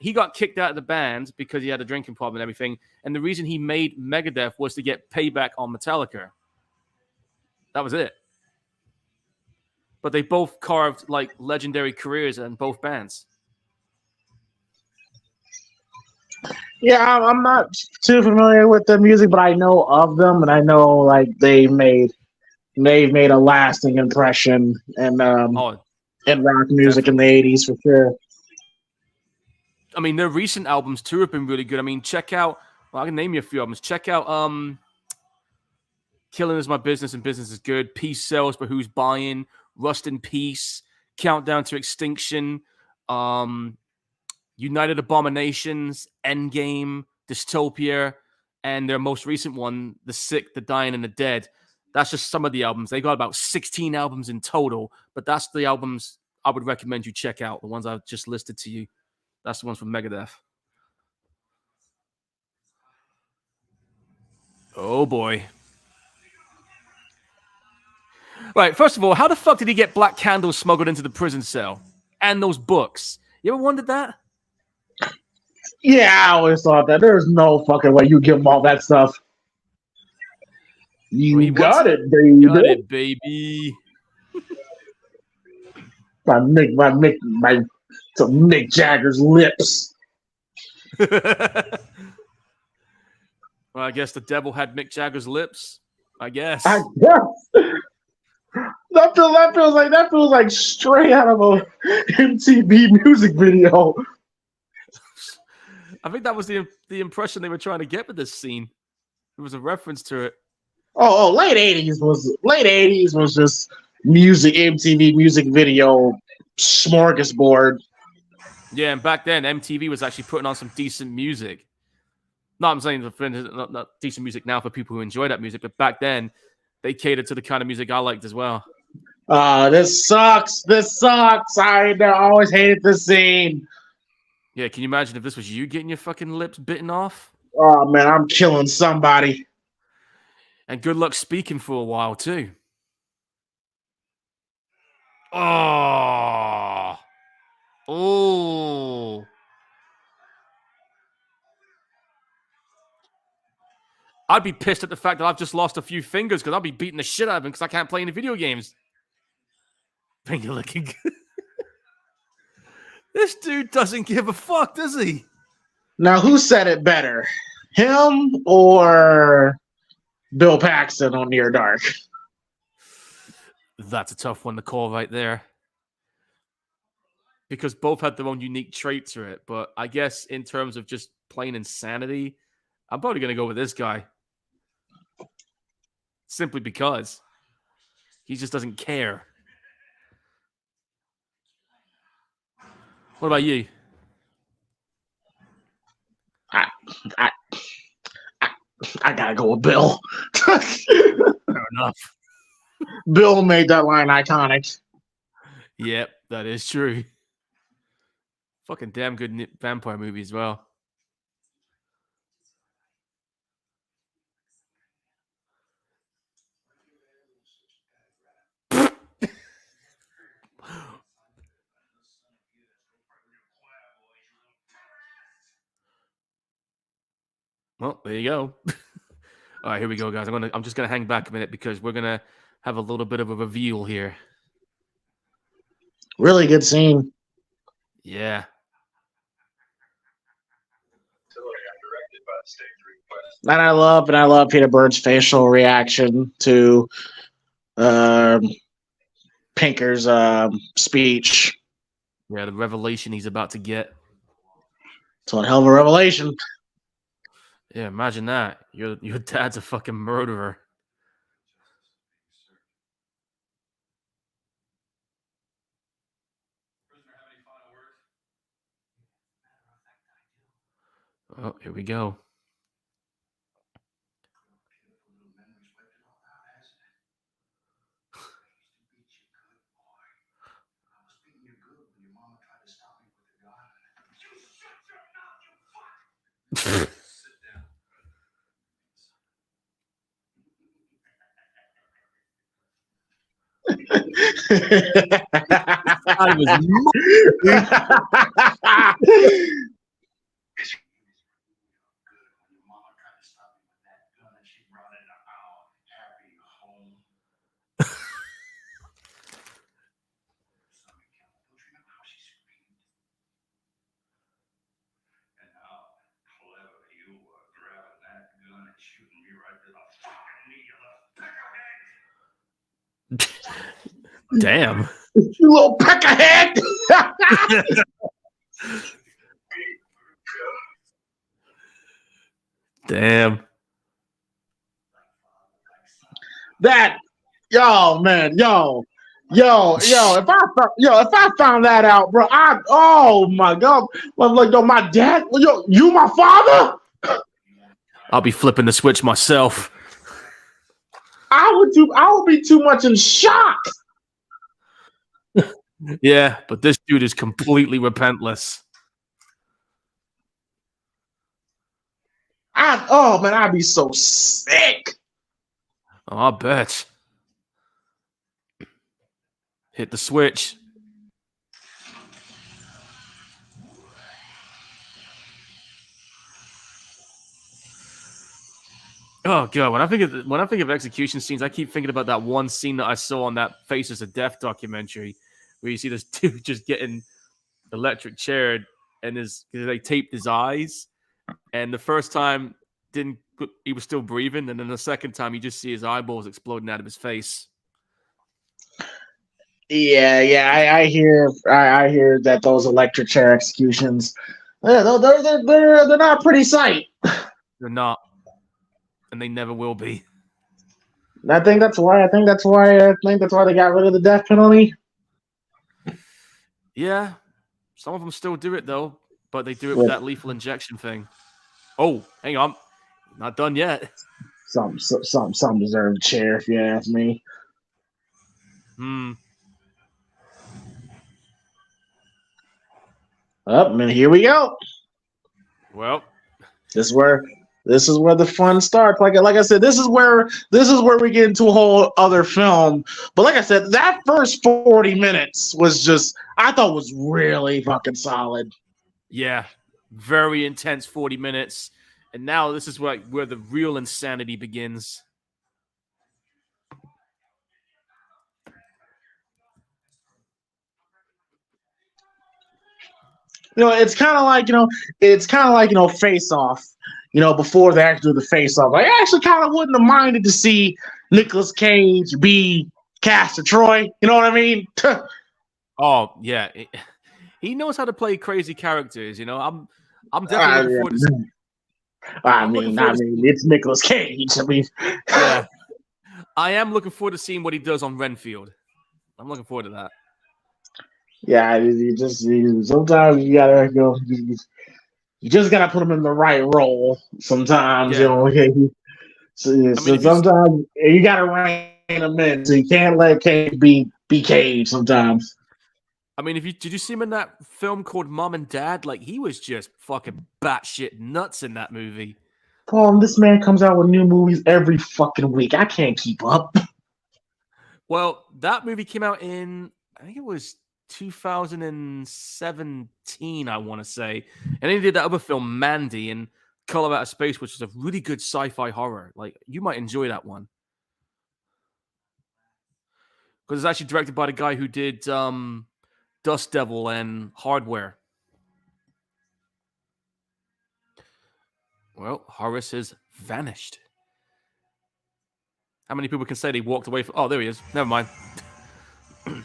he got kicked out of the band because he had a drinking problem and everything. And the reason he made Megadeth was to get payback on Metallica. That was it. But they both carved like legendary careers in both bands. Yeah, I'm not too familiar with the music, but I know of them, and I know like they've made a lasting impression in rock music in the '80s for sure. I mean, their recent albums too have been really good. I mean, check out. Well, I can name you a few albums. Check out "Killing Is My Business" and "Business Is Good." "Peace Sells, but Who's Buying?" "Rust in Peace." "Countdown to Extinction." "United Abominations." "Endgame." "Dystopia," and their most recent one, "The Sick, the Dying, and the Dead." That's just some of the albums. They got about 16 albums in total, but that's the albums I would recommend you check out. The ones I've just listed to you. That's the ones from Megadeth. Oh, boy. Right, first of all, how the fuck did he get black candles smuggled into the prison cell? And those books? You ever wondered that? Yeah, I always thought that. There's no fucking way you give him all that stuff. You got it, baby. Got it, baby. Some Mick Jagger's lips. Well, I guess the devil had Mick Jagger's lips. I guess. That feels like straight out of a MTV music video. I think that was the impression they were trying to get with this scene. It was a reference to it. Oh, late '80s was just music, MTV music video smorgasbord. Yeah, and back then MTV was actually putting on some decent music. No, I'm saying not decent music now for people who enjoy that music, but back then they cater to the kind of music I liked as well. This sucks. This sucks. I always hated this scene. Yeah, can you imagine if this was you getting your fucking lips bitten off? Oh man, I'm killing somebody. And good luck speaking for a while too. Oh. Oh. I'd be pissed at the fact that I've just lost a few fingers because I'll be beating the shit out of him because I can't play any video games. Finger licking. This dude doesn't give a fuck, does he? Now, who said it better? Him or Bill Paxton on Near Dark? That's a tough one to call right there. Because both had their own unique traits to it. But I guess in terms of just plain insanity, I'm probably going to go with this guy. Simply because he just doesn't care. What about you? I gotta go with Bill. Fair enough. Bill made that line iconic. Yep, that is true. Fucking damn good vampire movie as well. Well, there you go. All right, here we go, guys. I'm just gonna hang back a minute because we're gonna have a little bit of a reveal here. Really good scene. Yeah. And I love Peter Bird's facial reaction to Pinker's speech. Yeah, the revelation he's about to get. It's one hell of a revelation. Yeah, imagine that. Your dad's a fucking murderer. Oh, here we go. I was Damn. You little peckerhead. Damn. That, man, if I found that out, bro, oh my god, I'm like, my dad, you my father? I'll be flipping the switch myself. I would be too much in shock. Yeah, but this dude is completely repentless. I'd be so sick. Oh, I bet. Hit the switch. Oh god, when I think of execution scenes, I keep thinking about that one scene that I saw on that Faces of Death documentary, where you see this dude just getting electric chaired, and they taped his eyes, and the first time he was still breathing, and then the second time you just see his eyeballs exploding out of his face. Yeah, I hear that those electric chair executions, they're not a pretty sight. They're not. And they never will be. I think that's why they got rid of the death penalty. Yeah, some of them still do it though, but they do it with that lethal injection thing. Oh, hang on, not done yet. Some deserved chair, if you ask me. Up, and here we go. Well, This is where the fun starts. Like I said, this is where we get into a whole other film. But like I said, that first 40 minutes was just I thought was really fucking solid. yeah, very intense 40 minutes. And now this is where the real insanity begins. It's kind of like Face Off. Before they actually do the Face Off, I actually kind of wouldn't have minded to see Nicolas Cage be Castor Troy. You know what I mean? Oh yeah, he knows how to play crazy characters. I'm definitely looking forward to. I mean, it's Nicolas Cage. I mean, yeah, I am looking forward to seeing what he does on Renfield. I'm looking forward to that. Yeah, sometimes you gotta you just gotta put him in the right role. Sometimes sometimes you gotta rein him in. So you can't let Cage be Cage. Sometimes. I mean, did you see him in that film called Mom and Dad? Like, he was just fucking batshit nuts in that movie. Paul, this man comes out with new movies every fucking week. I can't keep up. Well, that movie came out in, I think it was 2017, I want to say. And he did that other film, Mandy, and Color Out of Space, which is a really good sci-fi horror. Like, you might enjoy that one. Because it's actually directed by the guy who did Dust Devil and Hardware. Well, Horace has vanished. How many people can say they walked away from... Oh, there he is. Never mind. It's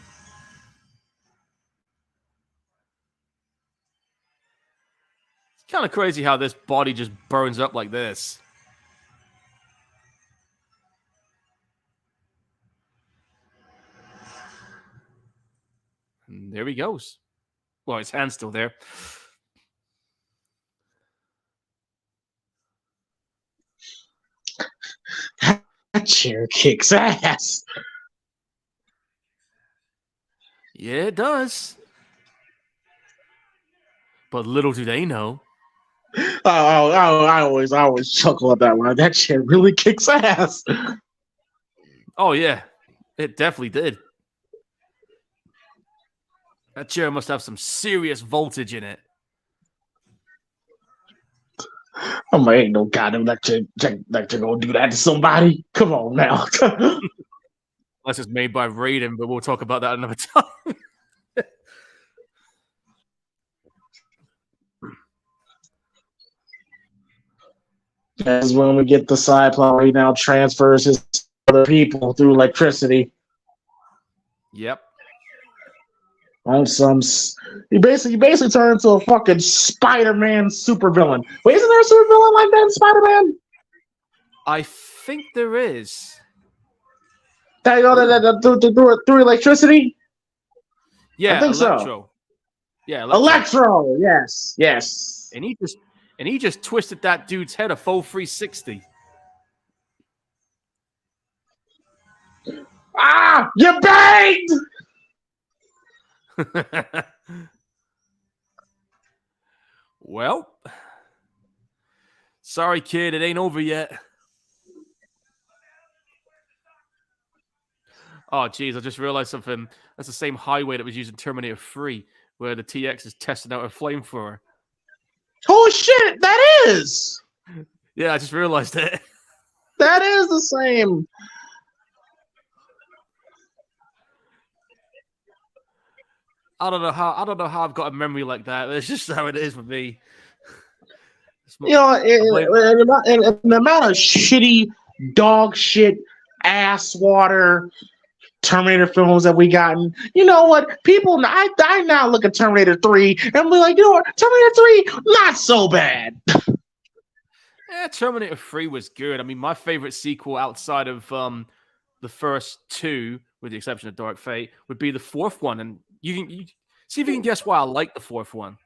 kind of crazy how this body just burns up like this. And there he goes. Well, his hand's still there. That chair kicks ass. Yeah, it does. But little do they know. I always chuckle at that line. That chair really kicks ass. Oh, yeah. It definitely did. That chair must have some serious voltage in it. I'm like, ain't no goddamn lecture gonna do that to somebody. Come on now. Unless it's made by Raiden, but we'll talk about that another time. That's when we get the side plot where he now transfers his other people through electricity. Yep. On he basically turned into a fucking Spider-Man supervillain. Wait, isn't there a supervillain like that in Spider-Man? I think there is. That through electricity? Yeah, I think Electro. So. Yeah, Electro. Yes. And he just twisted that dude's head a full 360. Ah, you banged! Well, sorry, kid, it ain't over yet. Oh, geez, I just realized something. That's the same highway that was used in Terminator 3, where the TX is testing out a flamethrower. Oh, shit, that is! Yeah, I just realized it. That is the same. I don't know how I've got a memory like that. It's just how it is with me. And the amount of shitty, dog shit, ass water Terminator films that we gotten. You know what? People, I now look at Terminator 3 and be like, you know what? Terminator 3, not so bad. Yeah, Terminator 3 was good. I mean, my favorite sequel outside of the first two, with the exception of Dark Fate, would be the fourth one. And you see if you can guess why I like the fourth one.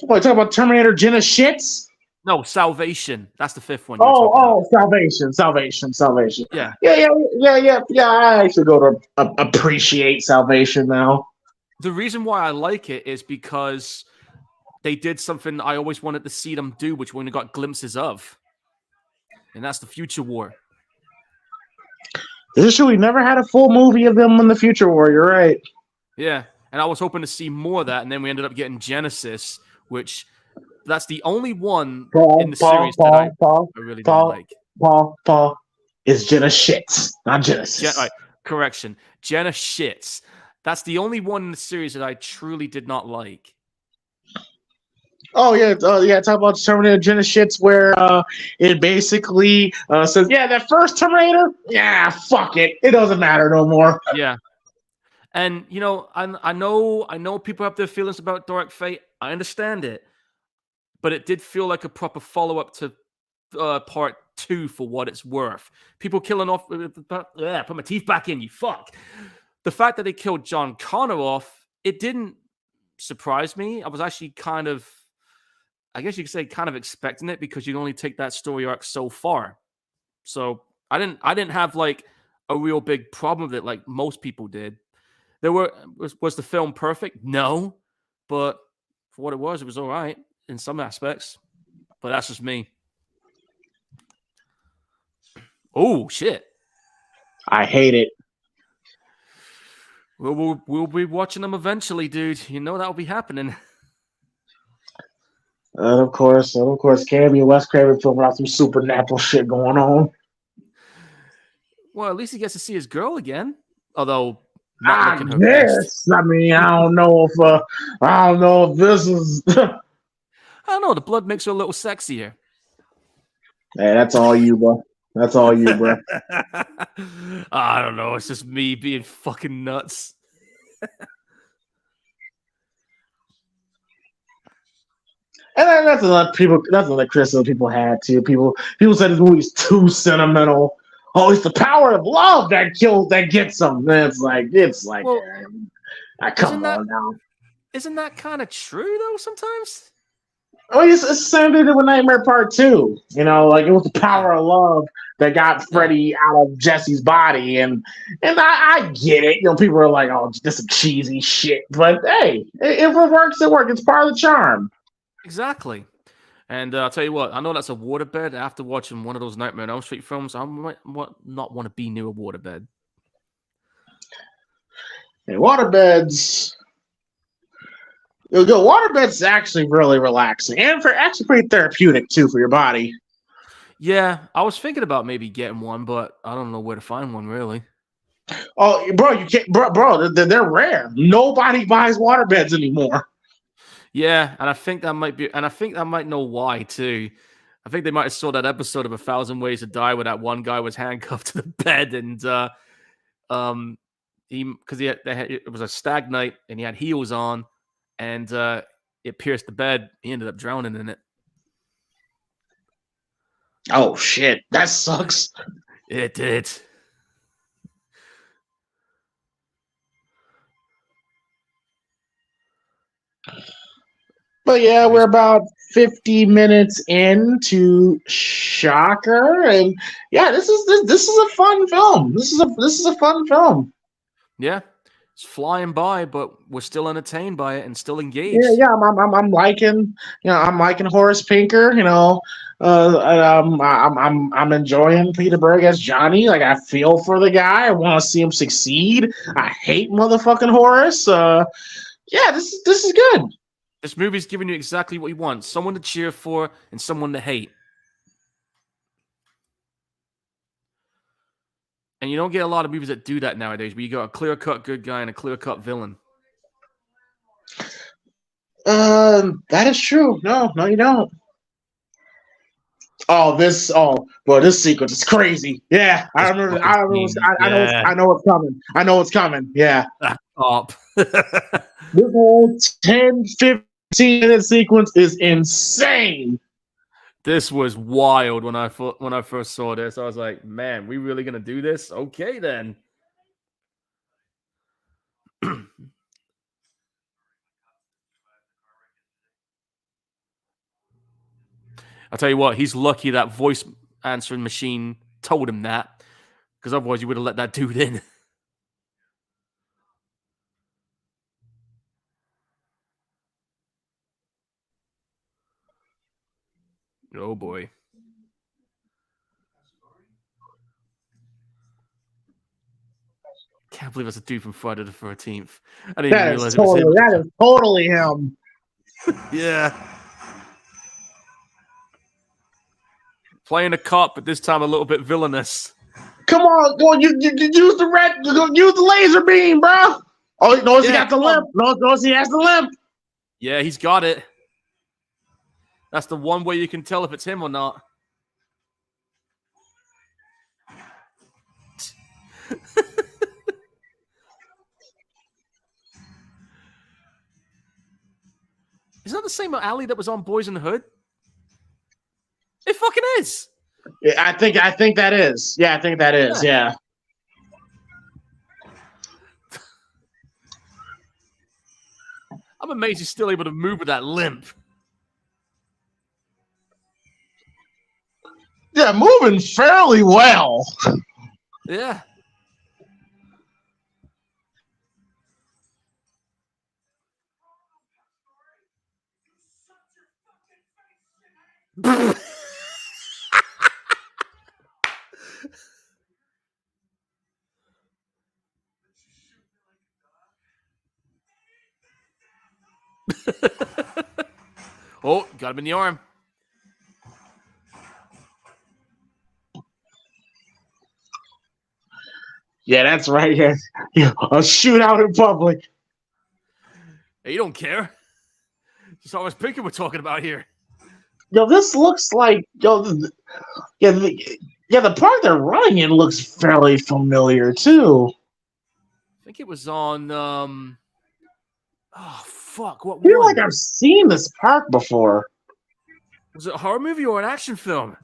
What, talk about Terminator Jenna shits? No, Salvation. That's the fifth one you were Oh, talking about. Salvation. Yeah. Yeah. I actually go to appreciate Salvation now. The reason why I like it is because they did something I always wanted to see them do, which we only got glimpses of. And that's the Future War. This is true. We never had a full movie of them in the Future War. You're right. Yeah. And I was hoping to see more of that. And then we ended up getting Genesis, which that's the only one in the series that I really didn't like. Paul. It's Jenna Shits, not Genesis. Right, correction. Jenna Shits. That's the only one in the series that I truly did not like. Oh yeah, talk about Terminator Jenna Shits, where it basically says, yeah, that first Terminator, yeah, fuck it, it doesn't matter no more. Yeah. And you know, I know people have their feelings about Dark Fate. I understand it, but it did feel like a proper follow up to part 2 for what it's worth. People killing off. Put my teeth back in. You fuck. The fact that they killed John Connor off, it didn't surprise me. I was actually kind of, I guess you could say, kind of expecting it because you can only take that story arc so far. So I didn't have like a real big problem with it like most people did. Was the film perfect? No, but for what it was all right in some aspects. But that's just me. Oh shit! I hate it. We'll be watching them eventually, dude. You know that'll be happening. And of course, Cammy and Wes Craven filming out some supernatural shit going on. Well, at least he gets to see his girl again. Although not I looking her best. I mean, I don't know if this is. I don't know. The blood makes her a little sexier. Hey, that's all you, bro. That's all you, bro. I don't know. It's just me being fucking nuts. And that's another criticism people had too. People said this movie's too sentimental. Oh, it's the power of love that gets them. And it's like, Well, come on now. Isn't that kind of true though? Sometimes. Oh, it's the same thing with Nightmare Part 2. You know, like it was the power of love that got Freddy out of Jesse's body, and I get it. You know, people are like, oh, this is cheesy shit, but hey, if it works, it works. It's part of the charm. Exactly. And I'll tell you what, I know that's a waterbed. After watching one of those Nightmare on Elm Street films, I might not want to be near a waterbed. And waterbeds. Waterbeds actually really relaxing and actually pretty therapeutic too for your body. Yeah, I was thinking about maybe getting one, but I don't know where to find one really. Oh, bro, you can't, bro. They're rare. Nobody buys waterbeds anymore. Yeah, and I think that might know why too. I think they might have saw that episode of 1,000 Ways to Die where that one guy was handcuffed to the bed and it was a stag night and he had heels on and it pierced the bed. He ended up drowning in it. Oh shit, that sucks. It did. But yeah, we're about 50 minutes into Shocker, and yeah, this is a fun film. This is a fun film. Yeah, it's flying by, but we're still entertained by it and still engaged. Yeah, I'm liking, Horace Pinker. You know, I'm enjoying Peter Berg as Johnny. Like, I feel for the guy. I want to see him succeed. I hate motherfucking Horace. Yeah, this is good. This movie's giving you exactly what you want: someone to cheer for and someone to hate. And you don't get a lot of movies that do that nowadays, but you got a clear-cut good guy and a clear-cut villain. That is true. No, you don't. This sequence is crazy. Yeah, I remember. I know it's coming. I know it's coming. Yeah. Up. This whole 10, 15-minute sequence is insane. This was wild when I first saw this. I was like, man, we really gonna do this? Okay, then. I'll tell you what, he's lucky that voice answering machine told him that, because otherwise you would have let that dude in. Oh boy. Can't believe that's a dude from Friday the 13th. I didn't even realize it was him. That is totally him. Yeah. Playing a cop, but this time a little bit villainous. Come on, go you use the laser beam, bro. Oh, notice he got the limp. Notice he has the limp. Yeah, he's got it. That's the one way you can tell if it's him or not. Is that the same alley that was on Boys in the Hood? It fucking is. Yeah, I think that is. Yeah, I think that is. Yeah. I'm amazed he's still able to move with that limp. Yeah, moving fairly well. Yeah. Oh, got him in the arm. Yeah, that's right. Yeah, a shootout in public. Hey, you don't care. Just always picking we're talking about here. Yo, this looks like the part they're running in looks fairly familiar too. I think it was on. Oh fuck! What? I feel like I've seen this park before. Was it a horror movie or an action film?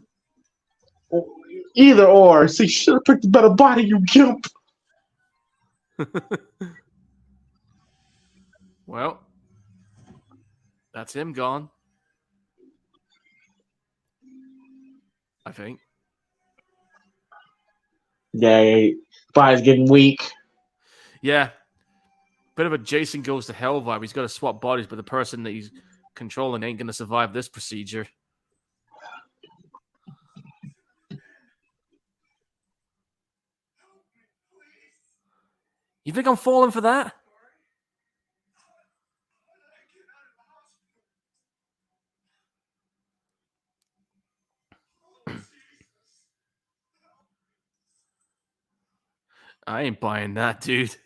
Either or. So you should have picked a better body, you gimp. Well, that's him gone. I think. Yeah, body's getting weak. Yeah. Bit of a Jason Goes to Hell vibe. He's got to swap bodies, but the person that he's controlling ain't going to survive this procedure. You think I'm falling for that? I ain't buying that, dude.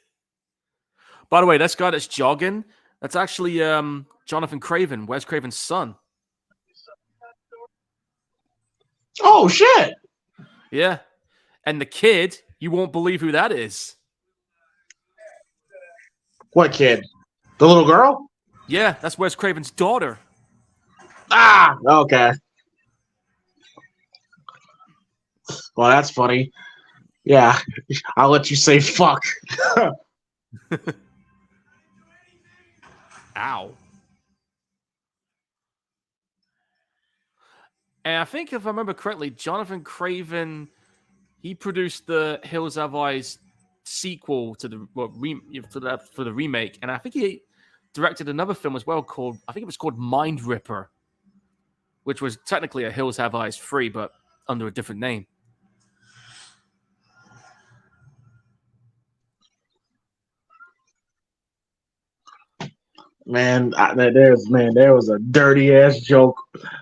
By the way, this guy that's jogging, that's actually Jonathan Craven, Wes Craven's son. Oh, shit. Yeah. And the kid, you won't believe who that is. What kid? The little girl? Yeah, that's Wes Craven's daughter. Ah, okay. Well, that's funny. Yeah, I'll let you say fuck. Ow. And I think if I remember correctly, Jonathan Craven, he produced the Hills Have Eyes sequel to for the remake, and I think he directed another film as well called, I think it was called Mind Ripper, which was technically a Hills Have Eyes 3, but under a different name. Man, there was a dirty ass joke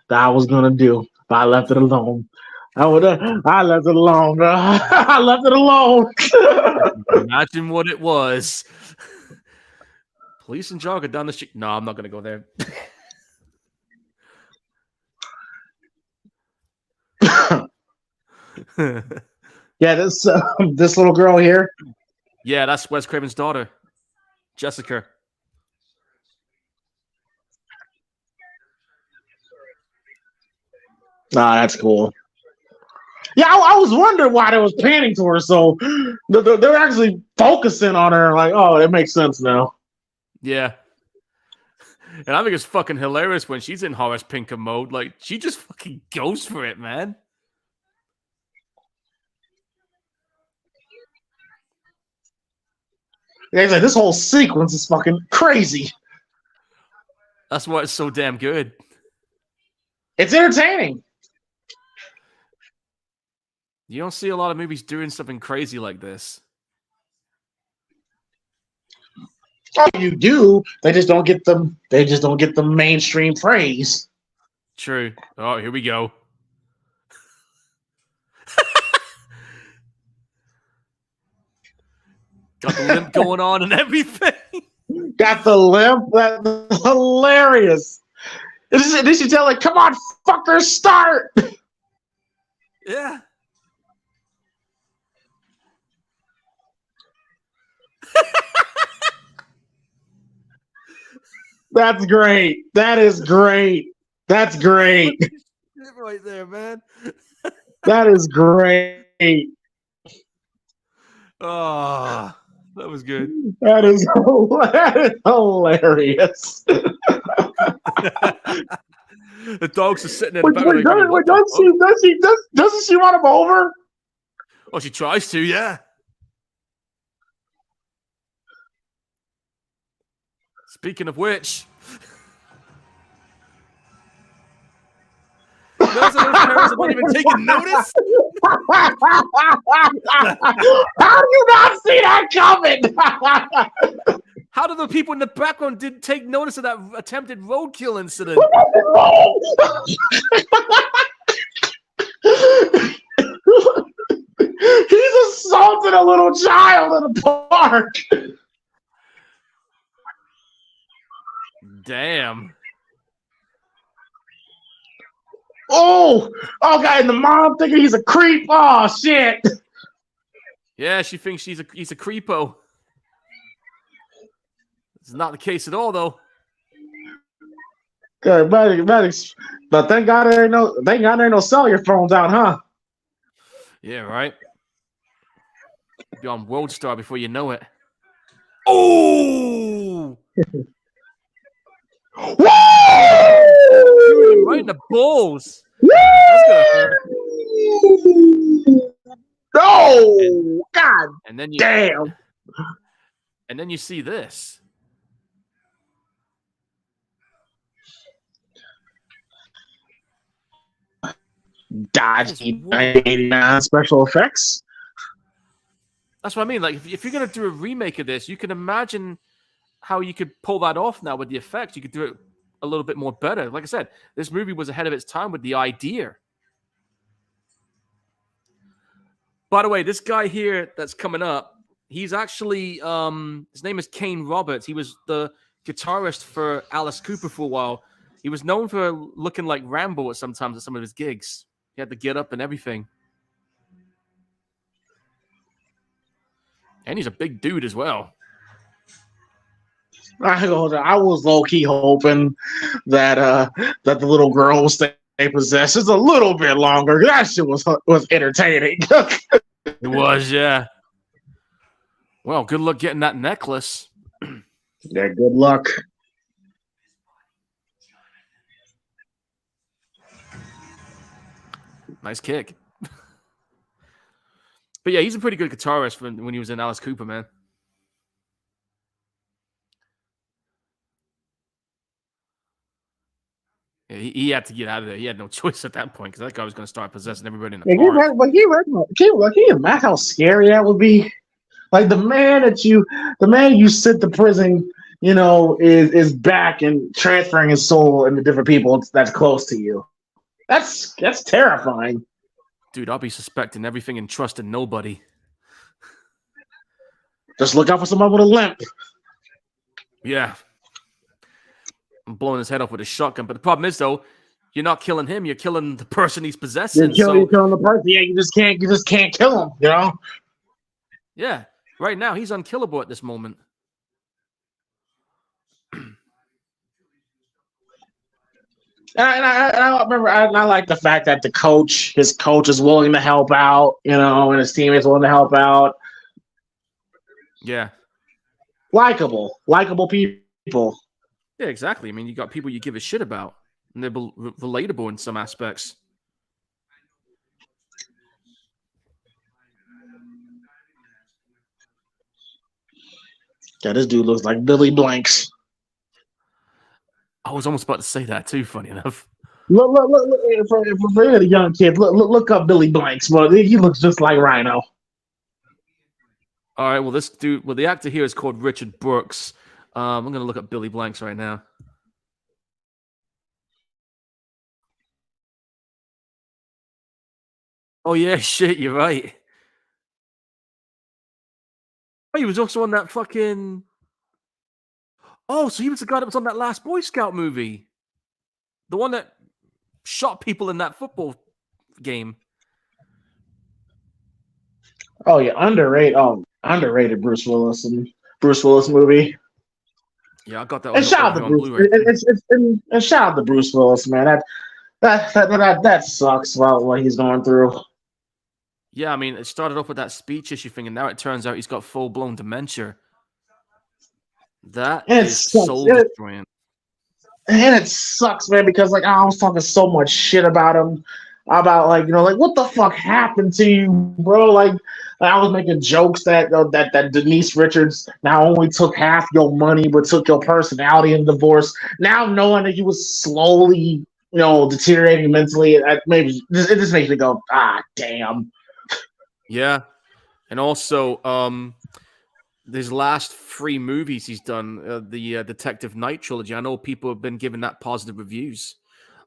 that I was gonna do, but I left it alone. I left it alone, bro. I left it alone. Imagine what it was. Police and jogger down the street. No, I'm not gonna go there. Yeah, this little girl here. Yeah, that's Wes Craven's daughter, Jessica. Nah, that's cool. Yeah, I was wondering why they was panning to her. So they're actually focusing on her. Like, oh, that makes sense now. Yeah. And I think it's fucking hilarious when she's in Horace Pinker mode. Like, she just fucking goes for it, man. Yeah, he's like, this whole sequence is fucking crazy. That's why it's so damn good. It's entertaining. You don't see a lot of movies doing something crazy like this. Oh, you do. They just don't get them. They just don't get the mainstream praise. True. Oh, here we go. Got the limp going on and everything. Got the limp. That's hilarious. Did she tell like, come on, fucker, start? Yeah. That's great. That is great. That's great. Right there, man. That is great. Oh, that was good. That is hilarious. The dogs are sitting in the back. Doesn't she run him over? Oh, she tries to, yeah. Speaking of which, those parents are not even taking notice. How do you not see that coming? How do the people in the background didn't take notice of that attempted roadkill incident? He's assaulted a little child in a park. Damn. Oh, God, and the mom thinking he's a creep. Oh, shit. Yeah, she thinks he's a creepo. It's not the case at all, though. Good, but thank God there ain't no cellular phones out, huh? Yeah, right. Be on World Star before you know it. Oh! Woo! Right in the balls. That's gonna hurt. No! God and then you, damn. And then you see this. Dodgy 1989 special effects. That's what I mean. Like, if you're going to do a remake of this, you can imagine how you could pull that off now with the effects. You could do it a little bit more better. Like I said, this movie was ahead of its time with the idea. By the way, this guy here that's coming up, he's actually, his name is Kane Roberts. He was the guitarist for Alice Cooper for a while. He was known for looking like Rambo at sometimes at some of his gigs. He had the get up and everything. And he's a big dude as well. I was low key hoping that the little girl will stay possessed just a little bit longer. That shit was entertaining. It was, yeah. Well, good luck getting that necklace. Yeah, good luck. Nice kick. But yeah, he's a pretty good guitarist when he was in Alice Cooper, man. Yeah, he had to get out of there. He had no choice at that point because that guy was going to start possessing everybody in the park. But can you imagine how scary that would be? Like the man you sent to prison, is back and transferring his soul into different people that's close to you. That's terrifying. Dude, I'll be suspecting everything and trusting nobody. Just look out for someone with a limp. Yeah. I'm blowing his head off with a shotgun. But the problem is, though, you're not killing him. You're killing the person he's possessing. You're killing the person. Yeah, you just can't kill him, Yeah. Right now, he's unkillable at this moment. And I remember, I like the fact that his coach is willing to help out, and his teammates willing to help out. Yeah. Likeable people. Yeah, exactly. I mean, you got people you give a shit about, and they're relatable in some aspects. Yeah, this dude looks like Billy Blanks. I was almost about to say that too. Funny enough. Look for the young kid, look up Billy Blanks, bro. He looks just like Rhino. All right. Well, the actor here is called Richard Brooks. I'm gonna look up Billy Blanks right now. Oh yeah, shit. You're right. Oh, he was also on that fucking. Oh, so he was the guy that was on that last Boy Scout movie, the one that shot people in that football game. Oh yeah, underrated. Oh, underrated Bruce Willis movie. Yeah, I got that And shout over out to here on Bruce. Blu-ray. And shout out to Bruce Willis, man. That sucks about what he's going through. Yeah, I mean, it started off with that speech issue thing, and now it turns out he's got full-blown dementia. That And it is sucks. soul destroying. And it sucks, man, because like I was talking so much shit about him, about like like what the fuck happened to you, bro? Like I was making jokes that Denise Richards not only took half your money but took your personality in divorce. Now knowing that he was slowly deteriorating mentally, it just makes me go, damn. Yeah, and also his last 3 movies he's done, the Detective Night trilogy. I know people have been giving that positive reviews.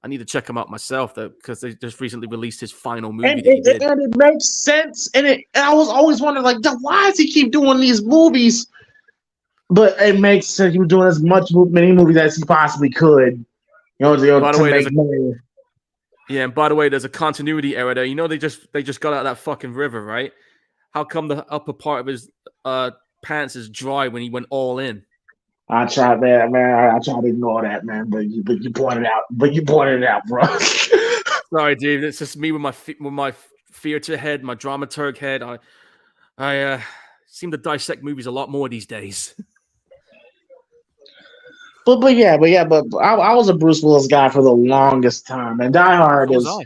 I need to check them out myself, though, because they just recently released his final movie that he did. And it makes sense. And I was always wondering, like, why does he keep doing these movies? But it makes sense. He was doing as many movies as he possibly could, By the to way, make money. Yeah, and by the way, there's a continuity error there. You know, they just got out of that fucking river, right? How come the upper part of his pants is dry when he went all in? I tried that, man. I tried to ignore that, man. But you pointed out. But you pointed it out, bro. Sorry, dude. It's just me with my theater head, my dramaturg head. I seem to dissect movies a lot more these days. But I was a Bruce Willis guy for the longest time, and Die Hard is one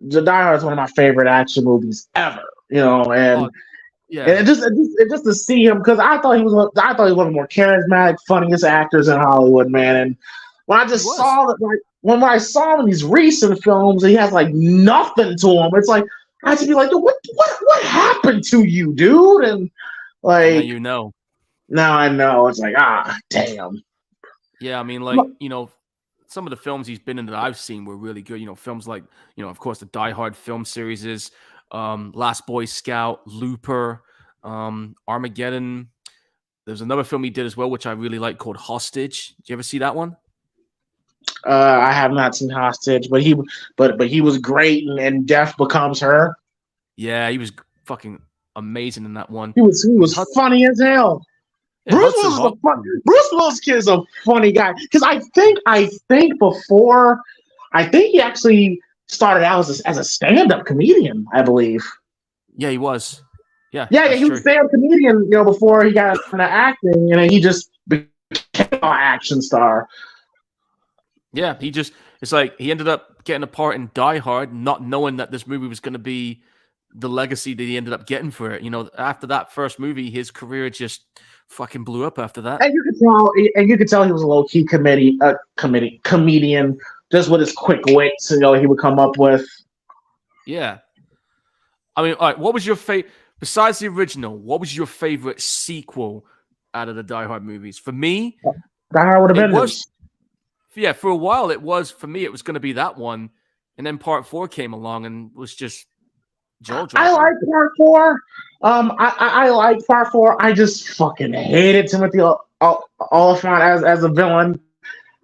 of my favorite action movies ever. And yeah, and it just to see him, because I thought he was one of the more charismatic, funniest actors in Hollywood, man. And when I just saw that, like when I saw him in these recent films, he has like nothing to him. It's like I had to be like, what happened to you, dude? And like now I know. It's like damn. Yeah, I mean, like, some of the films he's been in that I've seen were really good. Films like, of course, the Die Hard film series is Last Boy Scout, Looper, Armageddon. There's another film he did as well, which I really like, called Hostage. Did you ever see that one? I have not seen Hostage, but he was great in Death Becomes Her. Yeah, he was fucking amazing in that one. He was funny as hell. Yeah, Bruce Willis kid is a funny guy, because I think he actually started out as a stand-up comedian, I believe. Yeah, he was. Yeah, he was a stand-up comedian, before he got into acting, and he just became an action star. Yeah, it's like he ended up getting a part in Die Hard, not knowing that this movie was going to be the legacy that he ended up getting for it. After that first movie, his career just fucking blew up after that. And you could tell he was a low-key comedian, just with his quick wits, he would come up with. Yeah. I mean, all right, what was your favorite, besides the original, what was your favorite sequel out of the Die Hard movies? For me, Die Hard with Avengers. Yeah, for a while it was going to be that one, and then Part 4 came along and was just jaw-dropping. I like Part 4. I like Part 4. I just fucking hated Timothy Olyphant as a villain.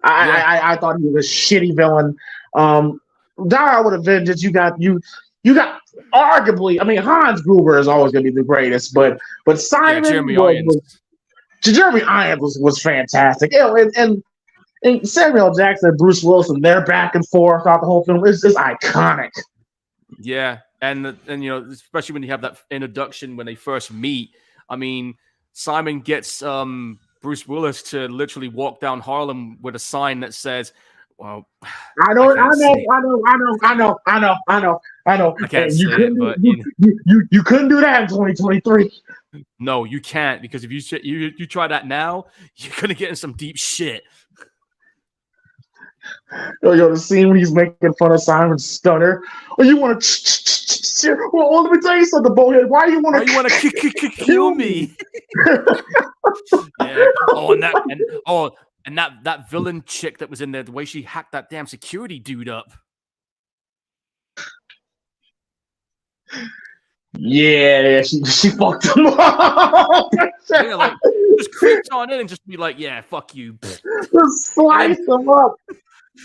I thought he was a shitty villain. Die Hard with Avengers, you got arguably. I mean, Hans Gruber is always going to be the greatest, but Simon Jeremy Irons was fantastic. And Samuel Jackson and Bruce Willis, they're back and forth throughout the whole film. It's just iconic. Yeah, and especially when you have that introduction when they first meet. I mean, Simon gets Bruce Willis to literally walk down Harlem with a sign that says, well, I I know, I can't know, say, I know, I know, I know, I know, I know, I know. I can't And you say couldn't it, but you couldn't do that in 2023. no, you can't, because if you try that now, you're gonna get in some deep shit. Yo, the scene when he's making fun of Simon Stunner. Oh, you want to? Well, let me tell you something, Bonehead. Why do you want Why you want to kill me? Yeah. Oh, and that villain chick that was in there, the way she hacked that damn security dude up. Yeah, she fucked him up. Yeah, like just creeped on in and just be like, yeah, fuck you. Just slice him up.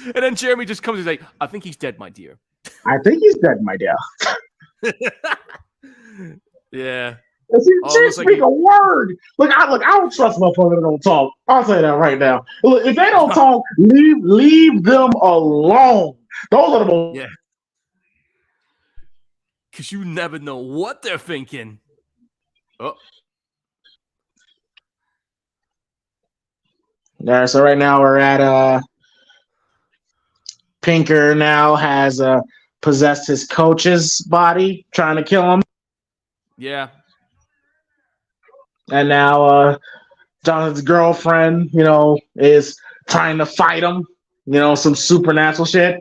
And then Jeremy just comes and is like, I think he's dead, my dear. I think he's dead, my dear. Yeah. She didn't speak a word. Look, I don't trust motherfuckers that don't talk. I'll say that right now. Look, if they don't talk, leave them alone. Those are the most. Yeah. Because you never know what they're thinking. Oh. Yeah, so right now we're at Pinker now has possessed his coach's body, trying to kill him. Yeah. And now Jonathan's girlfriend, is trying to fight him. Some supernatural shit.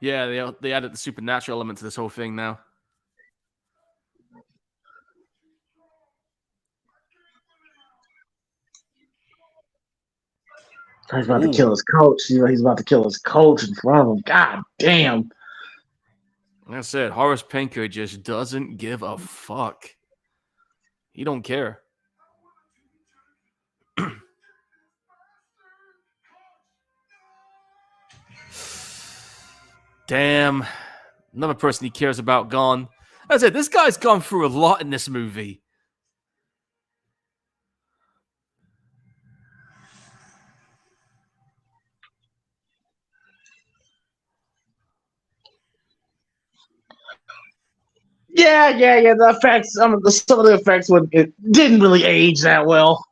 Yeah, they added the supernatural element to this whole thing now. He's about to kill his coach. He's about to kill his coach in front of him. God damn. Like I said, Horace Pinker just doesn't give a fuck. He don't care. Damn. Another person he cares about gone. That's it. This guy's gone through a lot in this movie. Yeah. The effects, some of the effects it didn't really age that well.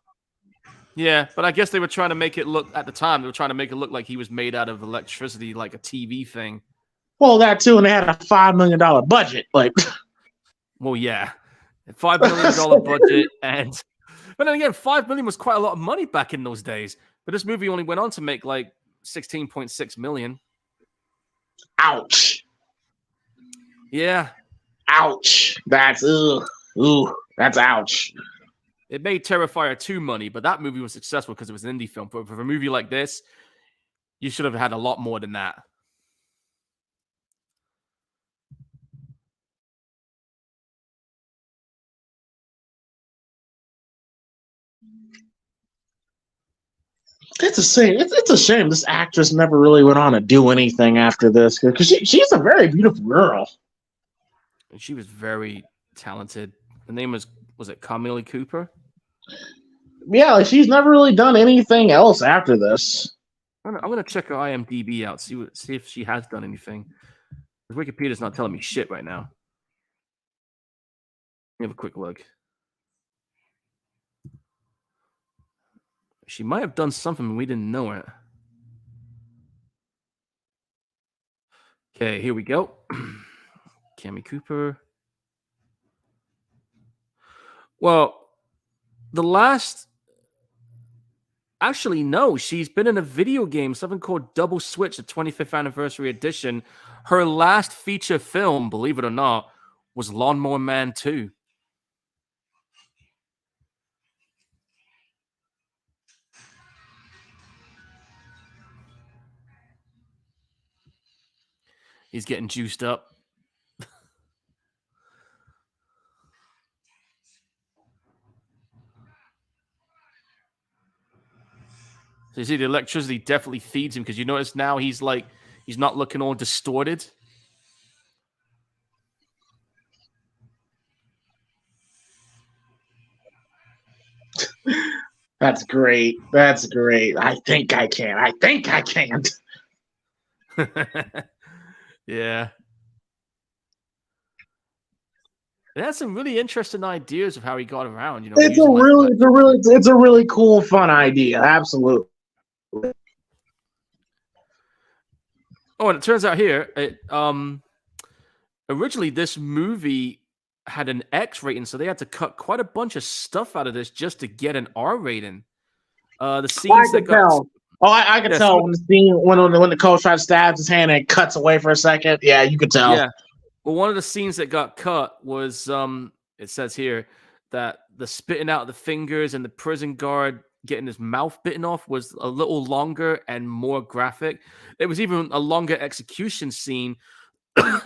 Yeah, but I guess they were trying to make it look, at the time, they were trying to make it look like he was made out of electricity, like a TV thing. Well, that too, and they had a $5 million budget. Like, well, yeah, $5 million budget, but then again, $5 million was quite a lot of money back in those days. But this movie only went on to make like $16.6 million. Ouch. Yeah. Ouch. That's that's ouch. It made Terrifier 2 money, but that movie was successful because it was an indie film. But for a movie like this, you should have had a lot more than that. It's a shame. It's a shame this actress never really went on to do anything after this, because she's a very beautiful girl. And she was very talented. The name was it Camille Cooper? Yeah, like she's never really done anything else after this. I'm gonna check her IMDb out, see if she has done anything. Wikipedia's not telling me shit right now. Let me have a quick look. She might have done something and we didn't know it. Okay, here we go. Cammy Cooper. Well, the last... Actually, no. She's been in a video game, something called Double Switch, the 25th anniversary edition. Her last feature film, believe it or not, was Lawnmower Man 2. He's getting juiced up. So you see, the electricity definitely feeds him, because you notice now he's not looking all distorted. That's great. That's great. I think I can. I think I can't. Yeah. It has some really interesting ideas of how he got around. You know, It's using like it's a really cool, fun idea. Absolutely. Oh, and it turns out here, originally this movie had an X rating, so they had to cut quite a bunch of stuff out of this just to get an R rating. The scenes I that could got tell. Oh, I could yeah, tell when the scene when the coach tries to stab his hand and it cuts away for a second. Yeah, you could tell. yeah. Well, one of the scenes that got cut was it says here that the spitting out the fingers and the prison guard getting his mouth bitten off was a little longer and more graphic. There was even a longer execution scene,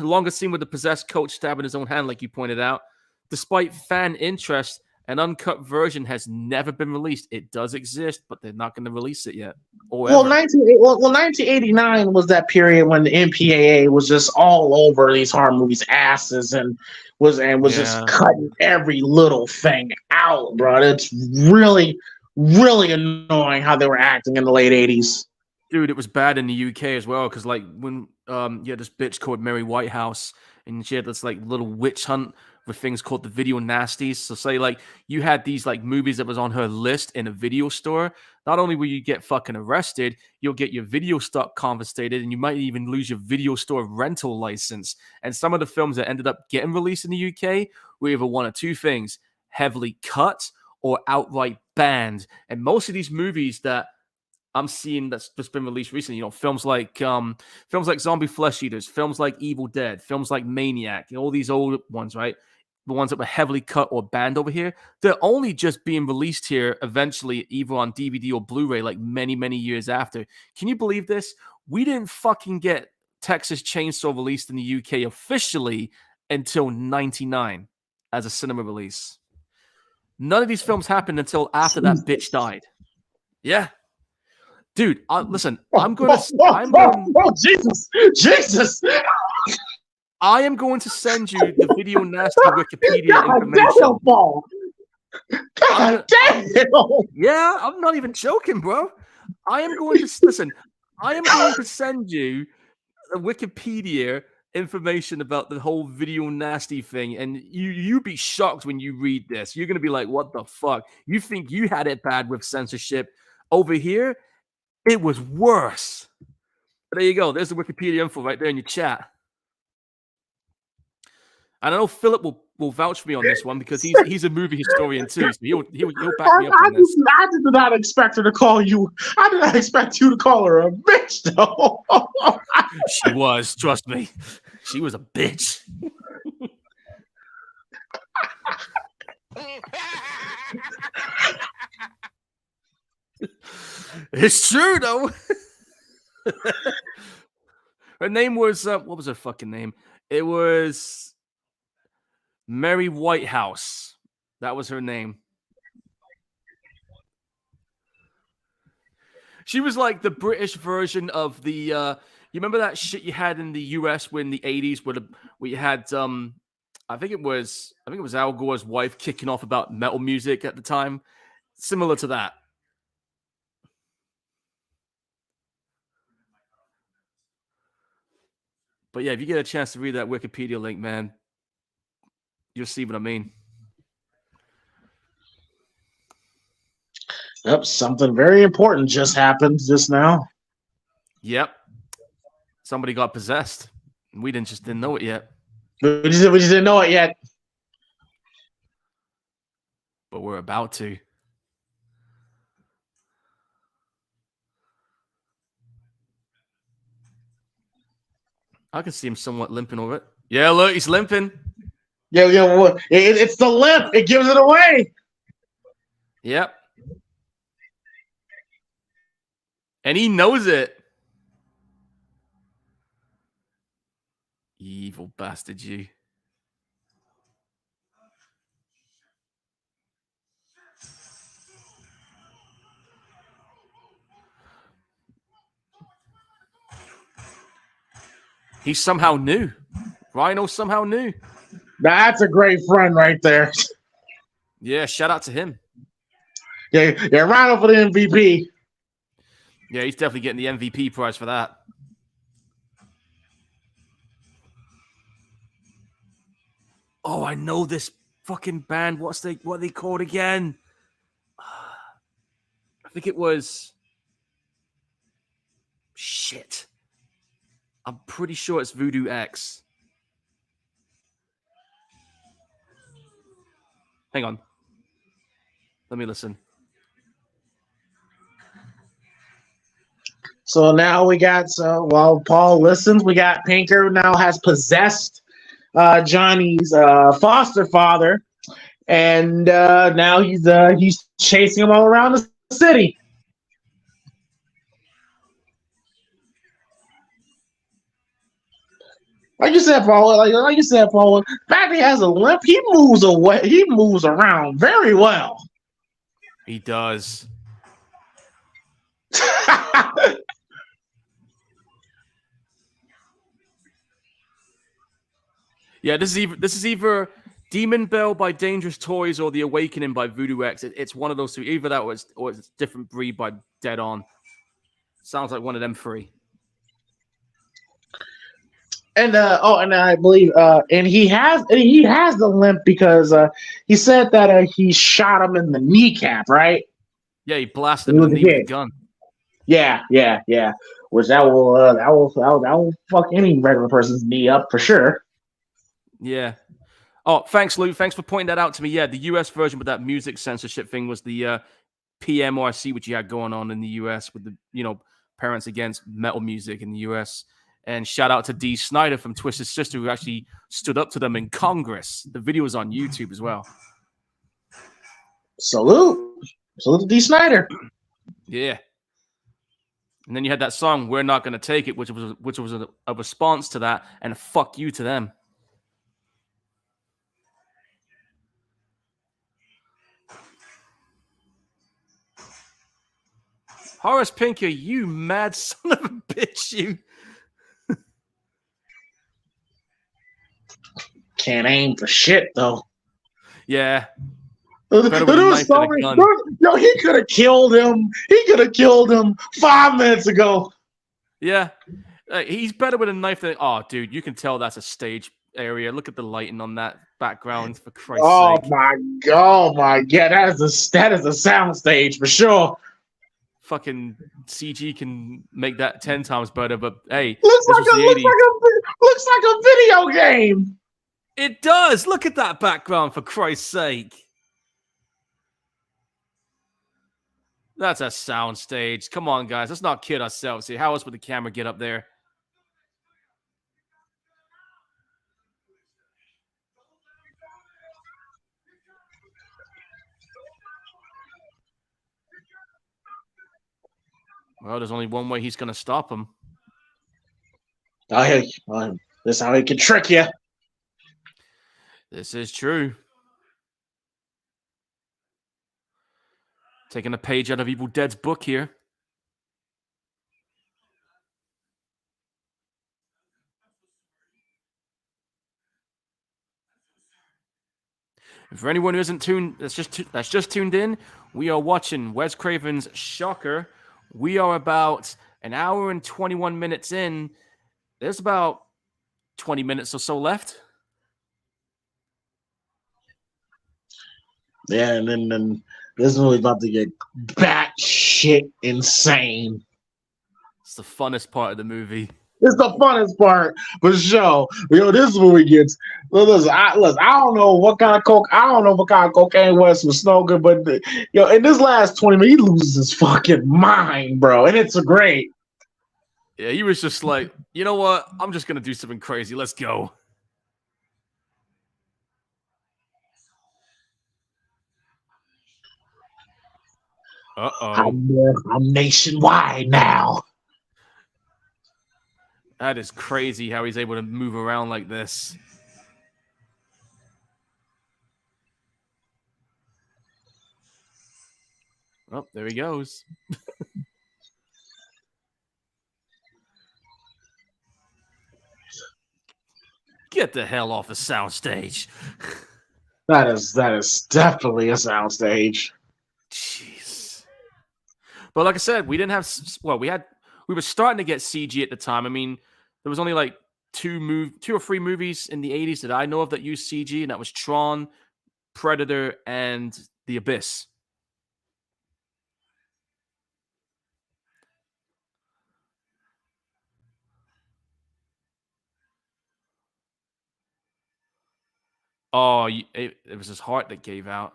longer scene with the possessed coach stabbing his own hand, like you pointed out. Despite fan interest, an uncut version has never been released. It does exist, but they're not going to release it yet. Or Well, ever. 1989 was that period when the MPAA was just all over these horror movies' asses and was just cutting every little thing out, bro. It's really, really annoying how they were acting in the late 80s. Dude, it was bad in the UK as well, because like when you had this bitch called Mary Whitehouse, and she had this like little witch hunt with things called the video nasties. So say like you had these like movies that was on her list in a video store. Not only will you get fucking arrested, you'll get your video stock confiscated, and you might even lose your video store rental license. And some of the films that ended up getting released in the UK were either one of two things: heavily cut or outright banned. And most of these movies that I'm seeing that's just been released recently, you know, films like Zombie Flesh Eaters, films like Evil Dead, films like Maniac, you know, all these old ones, right? The ones that were heavily cut or banned over here, they're only just being released here eventually, either on DVD or Blu-ray, like many, many years after. Can you believe this? We didn't fucking get Texas Chainsaw released in the UK officially until 99 as a cinema release. None of these films happened until after that bitch died. Yeah. Dude, listen, Jesus. I am going to send you the video nasty Wikipedia information. God damn! Yeah, I'm not even joking, bro. I am going to send you the Wikipedia information about the whole video nasty thing, and you'd be shocked when you read this. You're gonna be like, "What the fuck? You think you had it bad with censorship over here? It was worse." There you go. There's the Wikipedia info right there in your chat. And I know Philip will vouch for me on this one because he's a movie historian too, so he'll back me up on this. I did not expect her to call you. I did not expect you to call her a bitch, though. She was, trust me. She was a bitch. It's true though. Her name was what was her fucking name? It was Mary Whitehouse. That was her name. She was like the British version of the you remember that shit you had in the US in the 80s where you had I think it was Al Gore's wife kicking off about metal music at the time. Similar to that. But yeah, if you get a chance to read that Wikipedia link, man, you'll see what I mean. Yep, something very important just happened just now. Yep. Somebody got possessed. We didn't know it yet. We just didn't know it yet. But we're about to. I can see him somewhat limping over it. Yeah, look, he's limping. Yeah, well, it's the limp. It gives it away. Yep. And he knows it. Evil bastard, you. He somehow knew. Rhino somehow knew. That's a great friend right there. Yeah, shout out to him. Yeah, Rhino for the MVP. Yeah, he's definitely getting the MVP prize for that. Oh, I know this fucking band. What are they called again? I think it was shit. I'm pretty sure it's Voodoo X. Hang on. Let me listen. So now we got, while Paul listens, we got Pinker now has possessed Johnny's foster father, and now he's chasing him all around the city. Like you said, Paul. Like you said, Paul. The fact he has a limp, he moves away. He moves around very well. He does. Yeah, this is either Demon Bell by Dangerous Toys or The Awakening by Voodoo X. It's one of those two. Either that or it's Different Breed by Dead On. Sounds like one of them three. And and I believe and he has the limp because he said that he shot him in the kneecap, right? Yeah, he blasted him in the knee with a gun. Yeah. Which that will fuck any regular person's knee up for sure. Yeah. Oh, thanks, Lou. Thanks for pointing that out to me. Yeah, the US version with that music censorship thing was the PMRC, which you had going on in the US with the Parents Against Metal Music in the US. And shout out to Dee Snider from Twisted Sister, who actually stood up to them in Congress. The video is on YouTube as well. Salute to Dee Snider. Yeah. And then you had that song, We're Not Gonna Take It, which was a response to that, and a fuck you to them. Horace Pinker, you mad son of a bitch, you. Can't aim for shit, though. Yeah. He could have killed him. He could have killed him 5 minutes ago. Yeah. He's better with a knife than... Oh, dude, you can tell that's a stage area. Look at the lighting on that background, for Christ's sake. Oh, my God. That is a sound stage for sure. Fucking CG can make that 10 times better, but hey, looks like a video game. It does. Look at that background, for Christ's sake. That's a sound stage. Come on, guys. Let's not kid ourselves here. How else would the camera get up there? Well, there's only one way he's going to stop him. This is how he can trick you. This is true. Taking a page out of Evil Dead's book here. And for anyone who isn't that's just tuned in, we are watching Wes Craven's Shocker. We are about an hour and 21 minutes in. There's about 20 minutes or so left. Yeah, and then this movie's about to get batshit insane. It's the funnest part of the movie. It's the funnest part for sure. This movie gets. Listen, I don't know what kind of cocaine Wes was smoking, but in this last 20 minutes, he loses his fucking mind, bro, and it's great. Yeah, he was just like, you know what? I'm just gonna do something crazy. Let's go. I'm nationwide now. That is crazy how he's able to move around like this. Oh, there he goes. Get the hell off the soundstage. That is definitely a soundstage. Jeez. But like I said, we didn't have. Well, we were starting to get CG at the time. I mean, there was only like two or three movies in the 80s that I know of that used CG, and that was Tron, Predator, and The Abyss. Oh, it was his heart that gave out.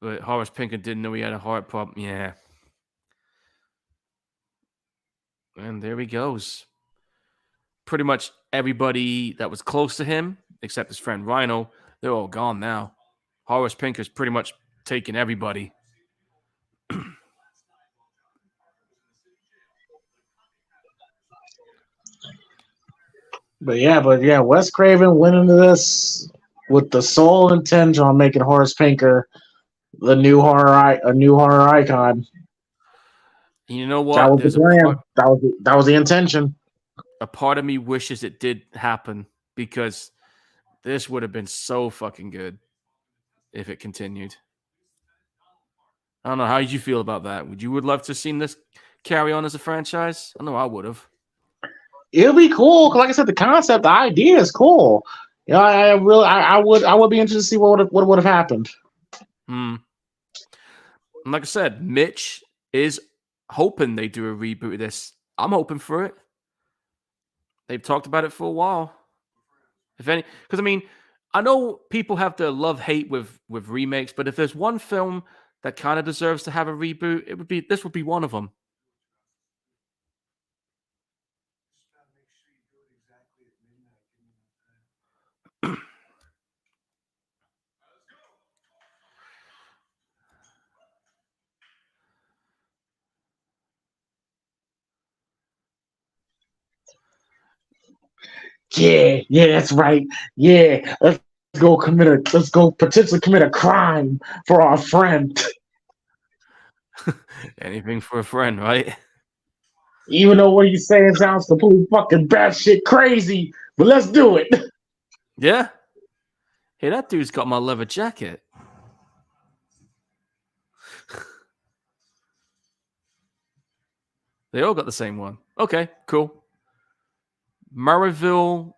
But Horace Pinker didn't know he had a heart problem. Yeah. And there he goes. Pretty much everybody that was close to him, except his friend Rhino, they're all gone now. Horace Pinker's pretty much taken everybody. But yeah, Wes Craven went into this with the sole intention on making Horace Pinker a new horror icon. You know what? That was the plan. That was the intention. A part of me wishes it did happen because this would have been so fucking good if it continued. I don't know. How did you feel about that? Would love to have seen this carry on as a franchise? I know I would have. It'll be cool. Like I said, the concept, the idea is cool. Yeah, I would be interested to see what would have happened. And like I said, Mitch is hoping they do a reboot of this. I'm hoping for it. They've talked about it for a while. If any, because I mean, I know people have their love-hate with remakes, but if there's one film that kind of deserves to have a reboot, this would be one of them. Yeah, that's right. Yeah, let's go potentially commit a crime for our friend. Anything for a friend, right? Even though what he's saying sounds completely fucking batshit crazy, but let's do it. Yeah. Hey, that dude's got my leather jacket. They all got the same one. Okay, cool. Murrayville.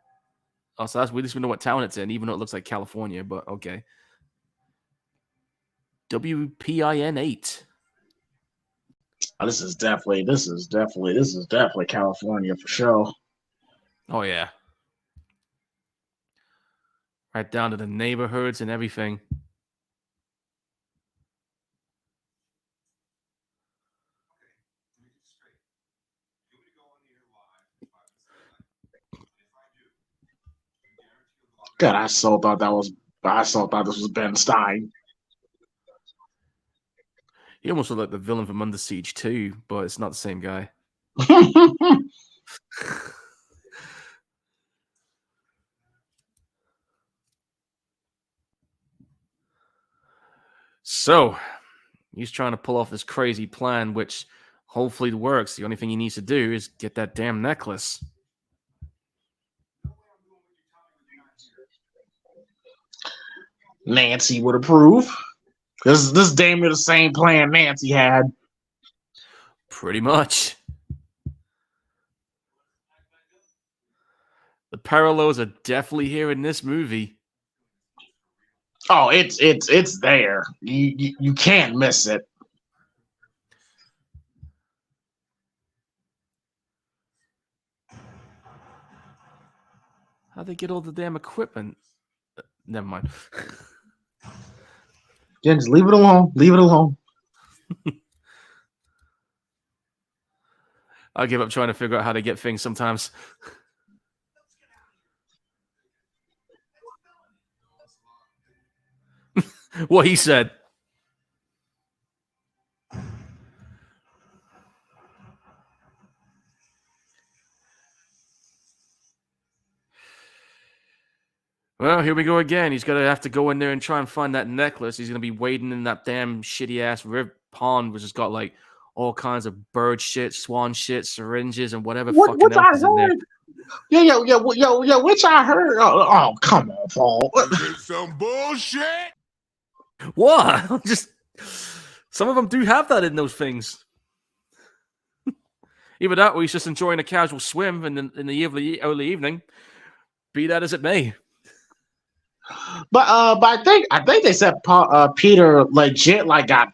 Oh, so that's, we just know what town it's in, even though it looks like California, but okay. WPIN 8. Oh, this is definitely California for sure. Oh yeah. Right down to the neighborhoods and everything. God, I so thought this was Ben Stein. He almost looked like the villain from Under Siege 2, but it's not the same guy. So, he's trying to pull off this crazy plan, which hopefully works. The only thing he needs to do is get that damn necklace. Nancy would approve. This is damn near the same plan Nancy had. Pretty much. The parallels are definitely here in this movie. Oh, it's there. You can't miss it. How'd they get all the damn equipment? Never mind. Yeah, just leave it alone. Leave it alone. I give up trying to figure out how to get things sometimes. What he said. Well, here we go again. He's going to have to go in there and try and find that necklace. He's going to be wading in that damn shitty-ass pond, which has got, like, all kinds of bird shit, swan shit, syringes, and whatever fucking else is in there. Which I heard. Oh, come on, Paul. Is some bullshit? What? Just some of them do have that in those things. Either that, or he's just enjoying a casual swim in the early evening. Be that as it may. But I think they said Peter legit got.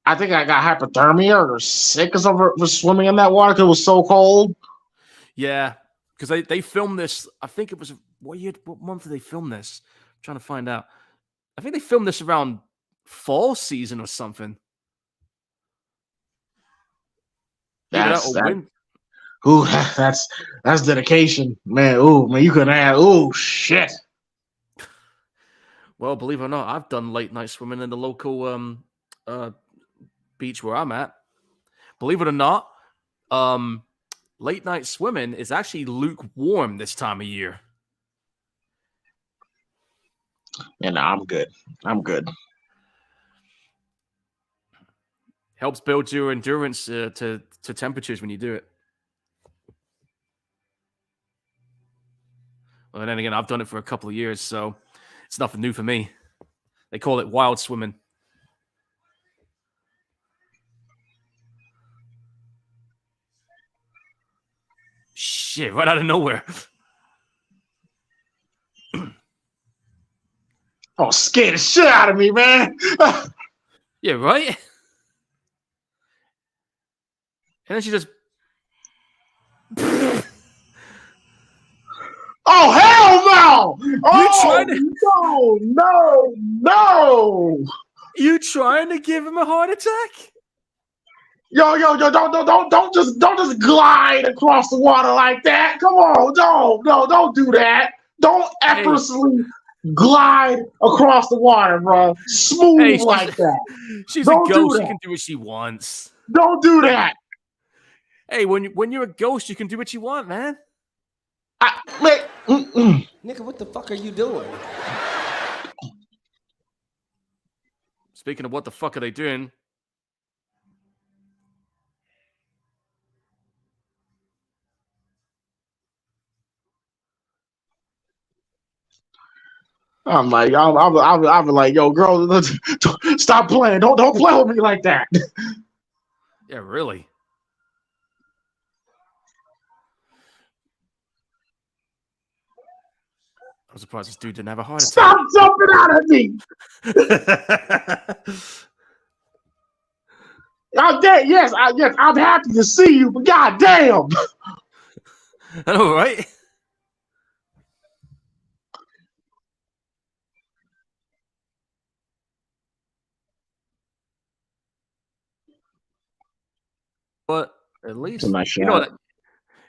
I think I got hypothermia or sick or something for swimming in that water because it was so cold. Yeah, because they filmed this. I think it was what month did they film this? I'm trying to find out. I think they filmed this around fall season or something. That's dedication, man. Ooh, man, you couldn't have. Ooh, shit. Well, believe it or not, I've done late night swimming in the local beach where I'm at. Believe it or not, late night swimming is actually lukewarm this time of year. Yeah, no, I'm good. Helps build your endurance to temperatures when you do it. Well, and then again, I've done it for a couple of years, so it's nothing new for me. They call it wild swimming. Shit, right out of nowhere. Oh, scared the shit out of me, man. Yeah, right? And then she just... Oh, hell no! Oh, no! You trying to give him a heart attack? Yo, don't just glide across the water like that. Come on, don't do that. Don't effortlessly glide across the water, bro. Smooth like that. She's Don't a ghost. do She can do what she wants. Don't do that. Hey, when you're a ghost, you can do what you want, man. Nigga, what the fuck are you doing? Speaking of what the fuck are they doing? I'm like, I'll be like, yo, girl, stop playing. Don't play with me like that. Yeah, really. I'm surprised this dude didn't have a heart attack. Stop jumping out at me. Yes, I'm happy to see you, but goddamn. I know, right? But at least Nice you know that.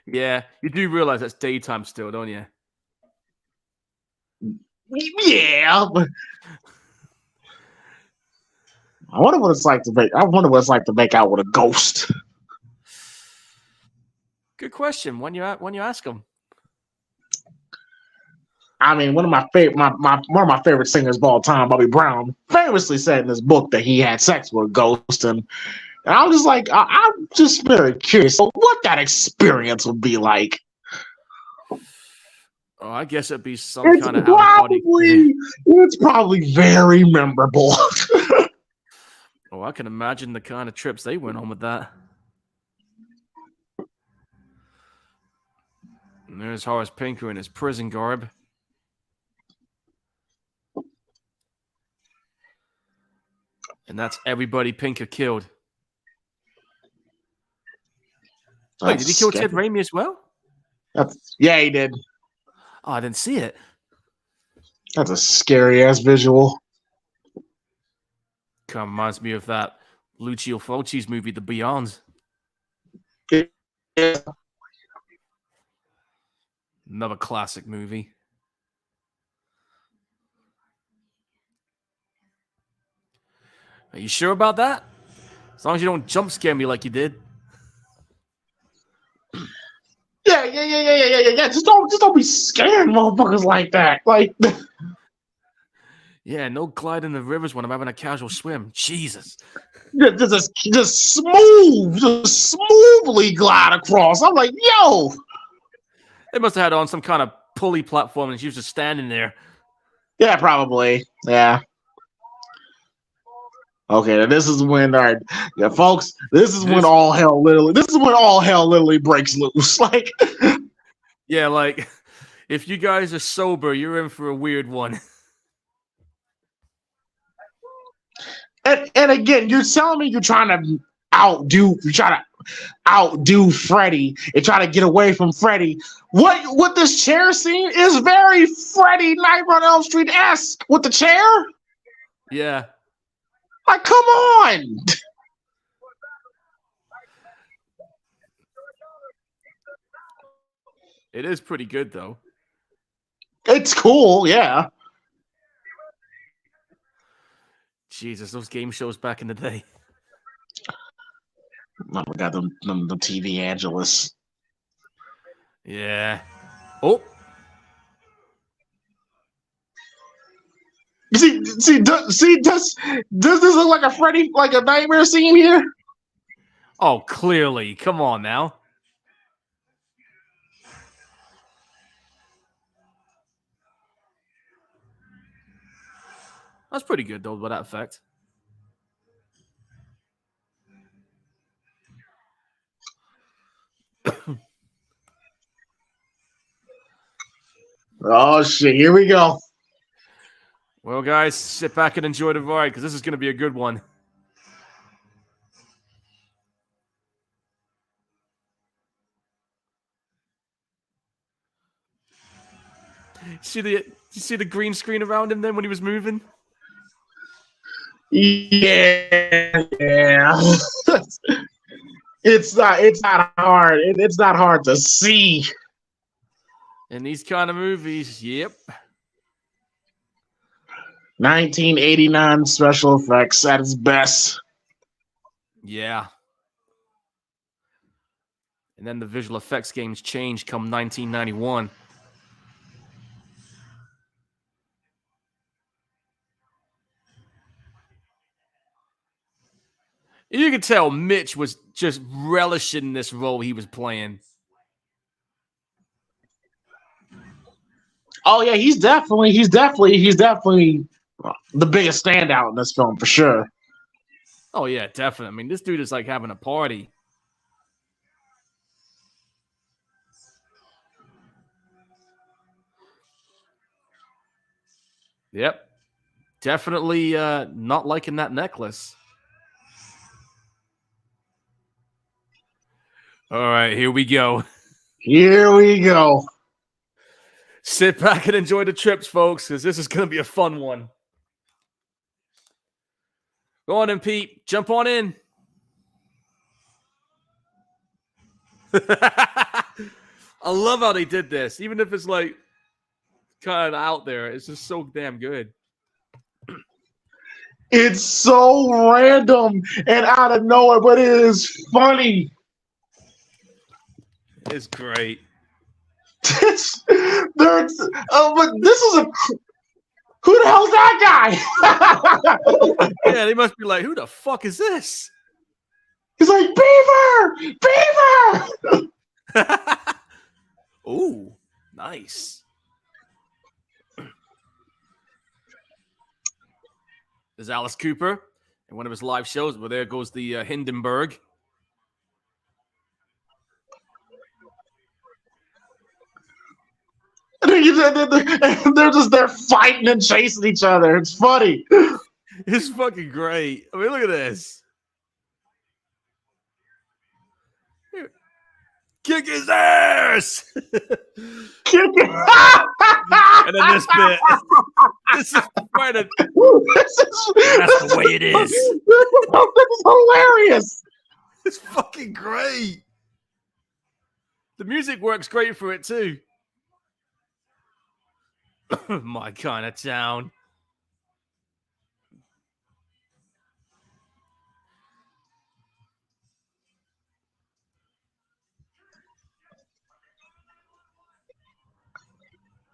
Yeah, you do realize that's daytime still, don't you? Yeah. But I wonder what it's like to make out with a ghost. Good question. When you ask them. I mean, one of my favorite singers of all time, Bobby Brown, famously said in his book that he had sex with a ghost, and I'm just like, I'm just very curious what that experience would be like. Oh, I guess it'd be some kind of out-of-body. It's probably very memorable. Oh, I can imagine the kind of trips they went on with that. And there's Horace Pinker in his prison garb. And that's everybody Pinker killed. Wait, did he kill Ted Raimi as well? Yeah, he did. Oh, I didn't see it. That's a scary ass visual. Kind of reminds me of that Lucio Fulci's movie, The Beyond. Yeah. Another classic movie. Are you sure about that? As long as you don't jump scare me like you did. Yeah. Just don't be scaring motherfuckers like that. Like, yeah, no glide in the rivers when I'm having a casual swim. Jesus. Just smoothly glide across. I'm like, yo. They must have had on some kind of pulley platform, and she was just standing there. Yeah, probably. Yeah. Okay, now this is when, all right, yeah, folks. This is when all hell literally breaks loose. Like, yeah, like if you guys are sober, you're in for a weird one. and again, you're telling me you're trying to outdo Freddy and try to get away from Freddy. What this chair scene is very Freddy Nightmare on Elm Street-esque with the chair. Yeah. Like, come on. It is pretty good, though. It's cool, yeah. Jesus, those game shows back in the day. I forgot them TV Angelus. Yeah. Oh. Does this look like a Freddy, like a nightmare scene here? Oh, clearly. Come on now. That's pretty good, though, by that effect. Oh, shit. Here we go. Well, guys, sit back and enjoy the ride, because this is going to be a good one. You see the green screen around him then when he was moving? Yeah. It's not hard. It's not hard to see. In these kind of movies, yep. 1989 special effects at its best. Yeah. And then the visual effects games changed come 1991. You could tell Mitch was just relishing this role he was playing. Oh yeah, he's definitely the biggest standout in this film for sure. Oh yeah, definitely. I mean, this dude is like having a party. Yep. Definitely not liking that necklace. All right, here we go. Here we go. Sit back and enjoy the trips, folks, because this is going to be a fun one. Go on in, Pete. Jump on in. I love how they did this. Even if it's like kind of out there, it's just so damn good. It's so random and out of nowhere, but it is funny. It's great. But this is a. Who the hell's that guy? Yeah, they must be like, who the fuck is this? He's like, Beaver! Beaver! Ooh, nice. There's Alice Cooper in one of his live shows, but there goes the Hindenburg. They're just there fighting and chasing each other. It's funny. It's fucking great. I mean, look at this. Here. Kick his ass! Kick it. And then this bit. This is quite a. That's the way it is. This is hilarious. It's fucking great. The music works great for it too. My kind of town.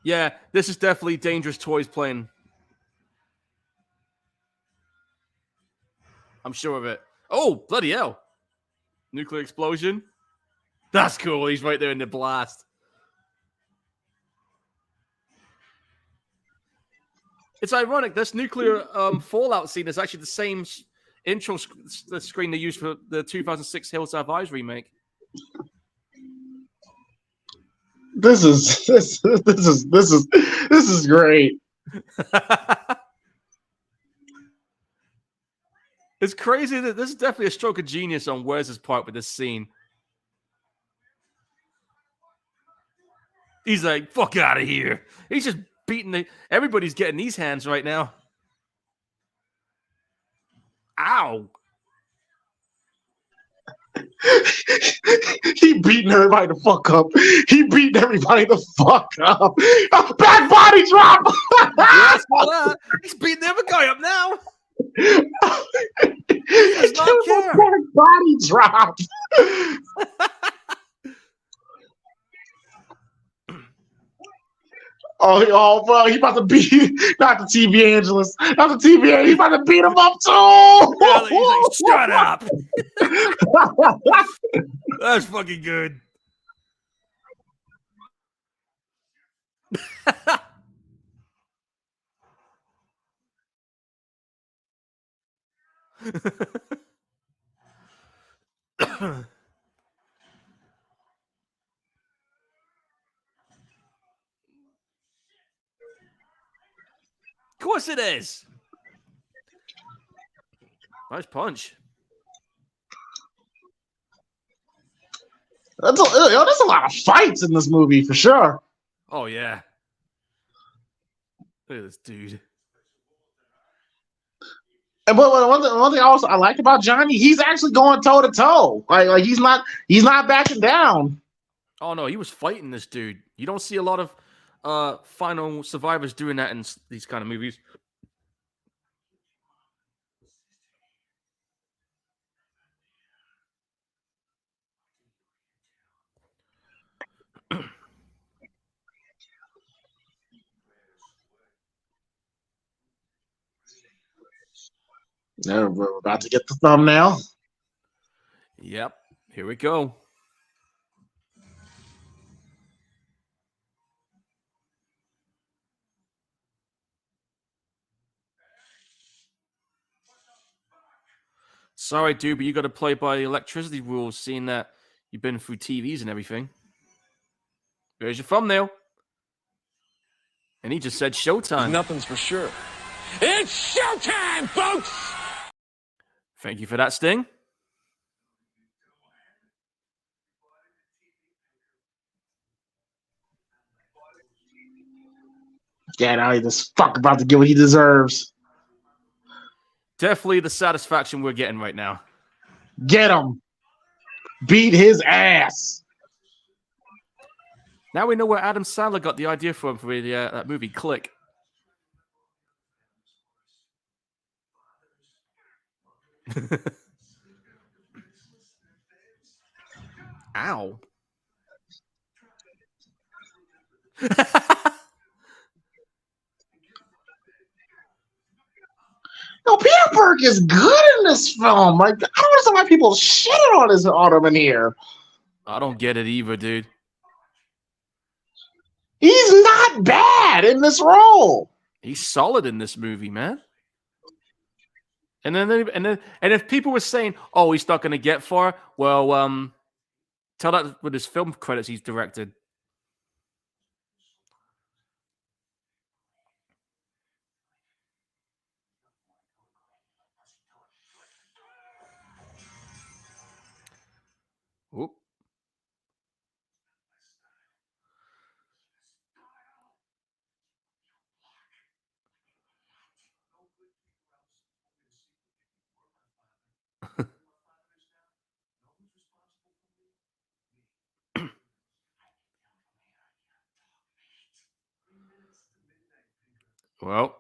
Yeah, this is definitely Dangerous Toys playing. I'm sure of it. Oh, bloody hell. Nuclear explosion. That's cool. He's right there in the blast. It's ironic. This nuclear fallout scene is actually the same intro screen they used for the 2006 Hills Have Eyes remake. This is great. It's crazy that this is definitely a stroke of genius on Wes's part with this scene. He's like, fuck out of here. He's just beating everybody's getting these hands right now. Ow. He beating everybody the fuck up. He beating everybody the fuck up. A back body drop. Yes, well, he's beating the other guy up now. He does not care. Back body drop. Oh, bro, he about to beat not the TV Angelus, not the TV. He's about to beat him up too. Yeah, he's like, shut up. That's fucking good. Of course it is. Nice punch. There's a lot of fights in this movie for sure. Oh, yeah. Look at this dude. And but one thing also I like about Johnny, he's actually going toe to toe. Like he's not backing down. Oh no, he was fighting this dude. You don't see a lot of final survivors doing that in these kind of movies. Yeah, we're about to get the thumbnail. Yep, here we go. Sorry, dude, but you got to play by the electricity rules, seeing that you've been through TVs and everything. There's your thumbnail. And he just said showtime. Nothing's for sure. It's showtime, folks! Thank you for that, Sting. Yeah, now he's just fuck about to get what he deserves. Definitely the satisfaction we're getting right now. Get him. Beat his ass. Now we know where Adam Sandler got the idea from for that movie, Click. Ow. No, Peter Burke is good in this film. Like, I don't understand why people shit on him in here. I don't get it either, dude. He's not bad in this role. He's solid in this movie, man. And if people were saying, "Oh, he's not going to get far," well, tell that with his film credits he's directed. Oop. Well,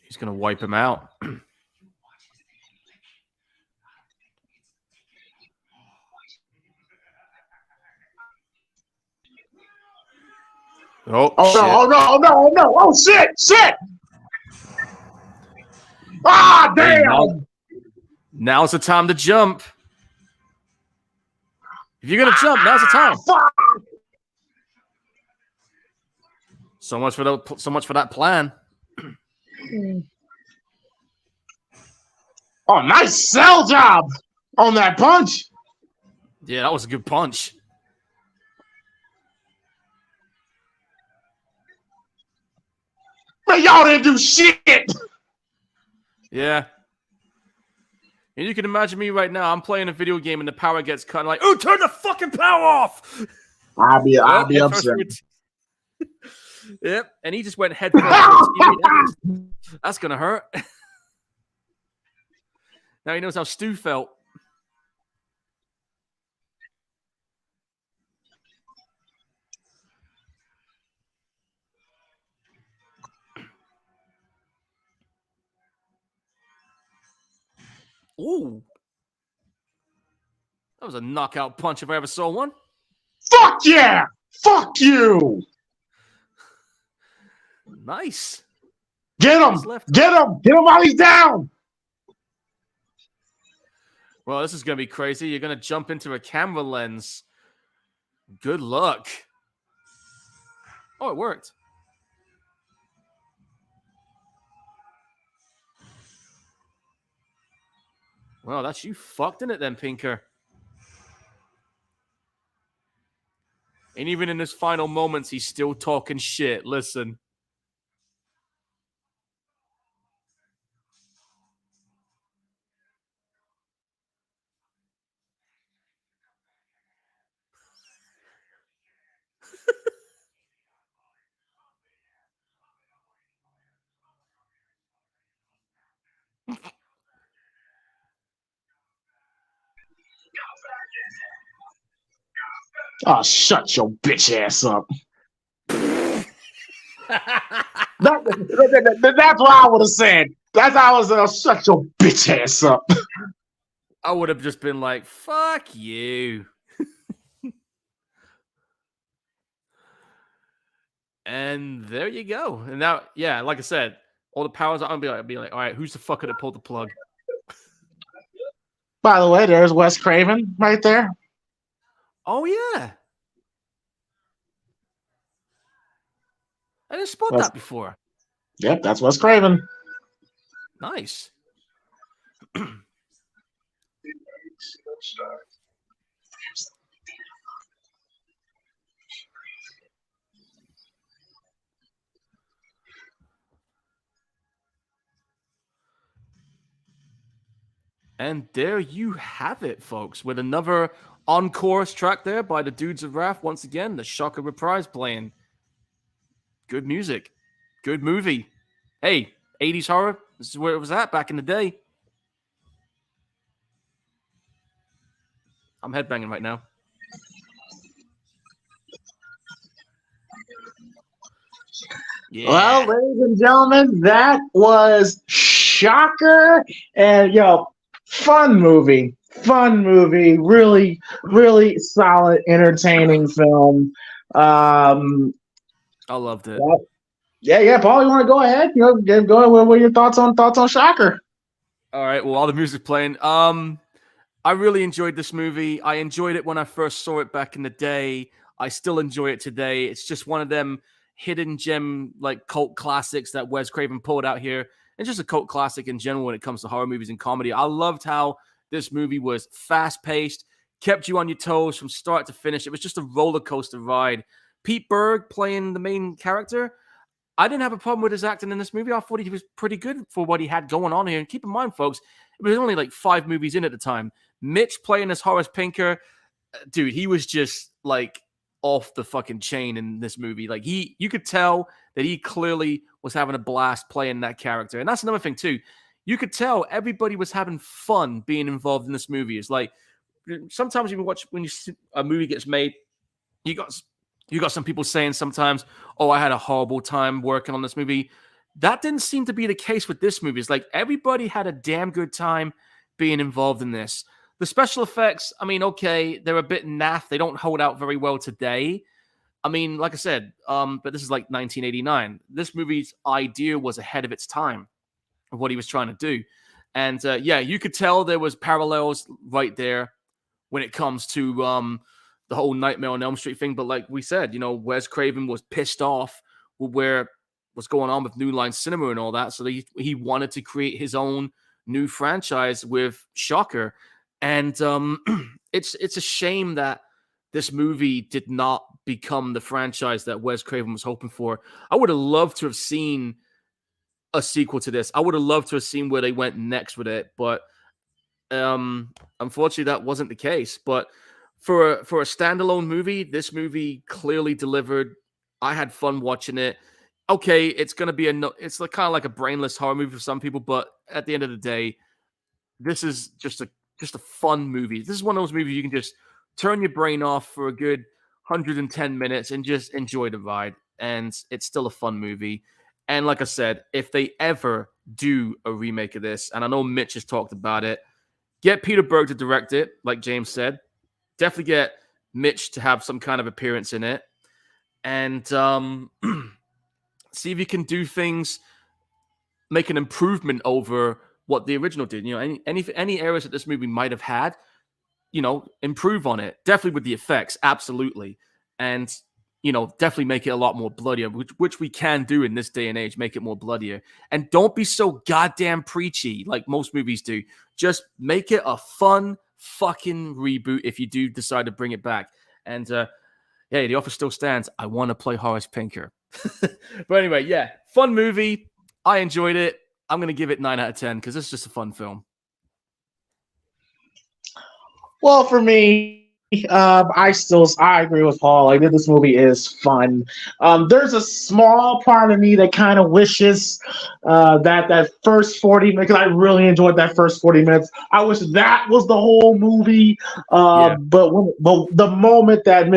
he's going to wipe him out. Oh, shit. No. Oh, shit. Ah, Hey, damn! now's the time to jump. If you're gonna jump, now's the time. Fuck! So much for that plan. Oh, nice sell job on that punch. Yeah, that was a good punch. Man, y'all didn't do shit. Yeah. And you can imagine me right now. I'm playing a video game and the power gets cut. I'm like, oh, turn the fucking power off. I'll be Head first upset. through yep. And he just went head first through a TV. That's gonna hurt. Now he knows how Stu felt. Ooh. That was a knockout punch if I ever saw one. Fuck yeah! Fuck you! Nice. Get him! Get him! Get him while he's down! Well, this is going to be crazy. You're going to jump into a camera lens. Good luck. Oh, it worked. Well, that's you fucked in it then, Pinker. And even in his final moments, he's still talking shit. Listen. Oh, shut your bitch ass up. That's what I would have said. That's how I was. Shut your bitch ass up. I would have just been like, fuck you. And there you go. And now, yeah, like I said, all the powers are going to be like, all right, who's the fucker that pulled the plug? By the way, there's Wes Craven right there. Oh, yeah. I didn't spot that before. Yep, that's Wes Craven. Nice. And there you have it, folks, with another on-chorus track there by the Dudes of Wrath. Once again, the Shocker Reprise playing. Good music. Good movie. Hey, 80s horror. This is where it was at back in the day. I'm headbanging right now. Yeah. Well, ladies and gentlemen, that was Shocker. And, fun movie. Really, really solid, entertaining film. I loved it. Yeah, Paul, you want to go ahead? Go ahead. What are your thoughts on Shocker? All right. Well, all the music playing. I really enjoyed this movie. I enjoyed it when I first saw it back in the day. I still enjoy it today. It's just one of them hidden gem like cult classics that Wes Craven pulled out here. It's just a cult classic in general when it comes to horror movies and comedy. I loved how this movie was fast-paced, kept you on your toes from start to finish. It was just a roller coaster ride. Pete Berg playing the main character. I didn't have a problem with his acting in this movie. I thought he was pretty good for what he had going on here. And keep in mind, folks, it was only like 5 movies in at the time. Mitch playing as Horace Pinker, dude, he was just like off the fucking chain in this movie. Like you could tell that he clearly was having a blast playing that character. And that's another thing too. You could tell everybody was having fun being involved in this movie. It's like sometimes when you see a movie gets made, you got some people saying sometimes, oh, I had a horrible time working on this movie. That didn't seem to be the case with this movie. It's like everybody had a damn good time being involved in this. The special effects, I mean, okay, they're a bit naff. They don't hold out very well today. I mean, like I said, but this is like 1989. This movie's idea was ahead of its time. of what he was trying to do. And yeah, you could tell there was parallels right there when it comes to the whole Nightmare on Elm Street thing. But like we said, Wes Craven was pissed off with what's going on with New Line Cinema and all that. So he wanted to create his own new franchise with Shocker. And it's a shame that this movie did not become the franchise that Wes Craven was hoping for. I would have loved to have seen a sequel to this. I would have loved to have seen where they went next with it, but unfortunately that wasn't the case. But for a standalone movie, this movie clearly delivered. I had fun watching it. Okay, it's gonna be it's kind of like a brainless horror movie for some people, but at the end of the day, this is just a fun movie. This is one of those movies you can just turn your brain off for a good 110 minutes and just enjoy the ride. And it's still a fun movie. And like I said, if they ever do a remake of this, and I know Mitch has talked about it, get Peter Berg to direct it, like James said. Definitely get Mitch to have some kind of appearance in it. And see if you can do things, make an improvement over what the original did. Any areas that this movie might have had, improve on it. Definitely with the effects, absolutely. And definitely make it a lot more bloodier, which we can do in this day and age, make it more bloodier. And don't be so goddamn preachy like most movies do. Just make it a fun fucking reboot if you do decide to bring it back. And hey, the offer still stands. I want to play Horace Pinker. But anyway, yeah, fun movie. I enjoyed it. I'm going to give it 9 out of 10 because it's just a fun film. Well, for me, I agree with Paul. I think this movie is fun. There's a small part of me that kind of wishes that first 40 minutes, because I really enjoyed that first 40 minutes. I wish that was the whole movie. But the moment that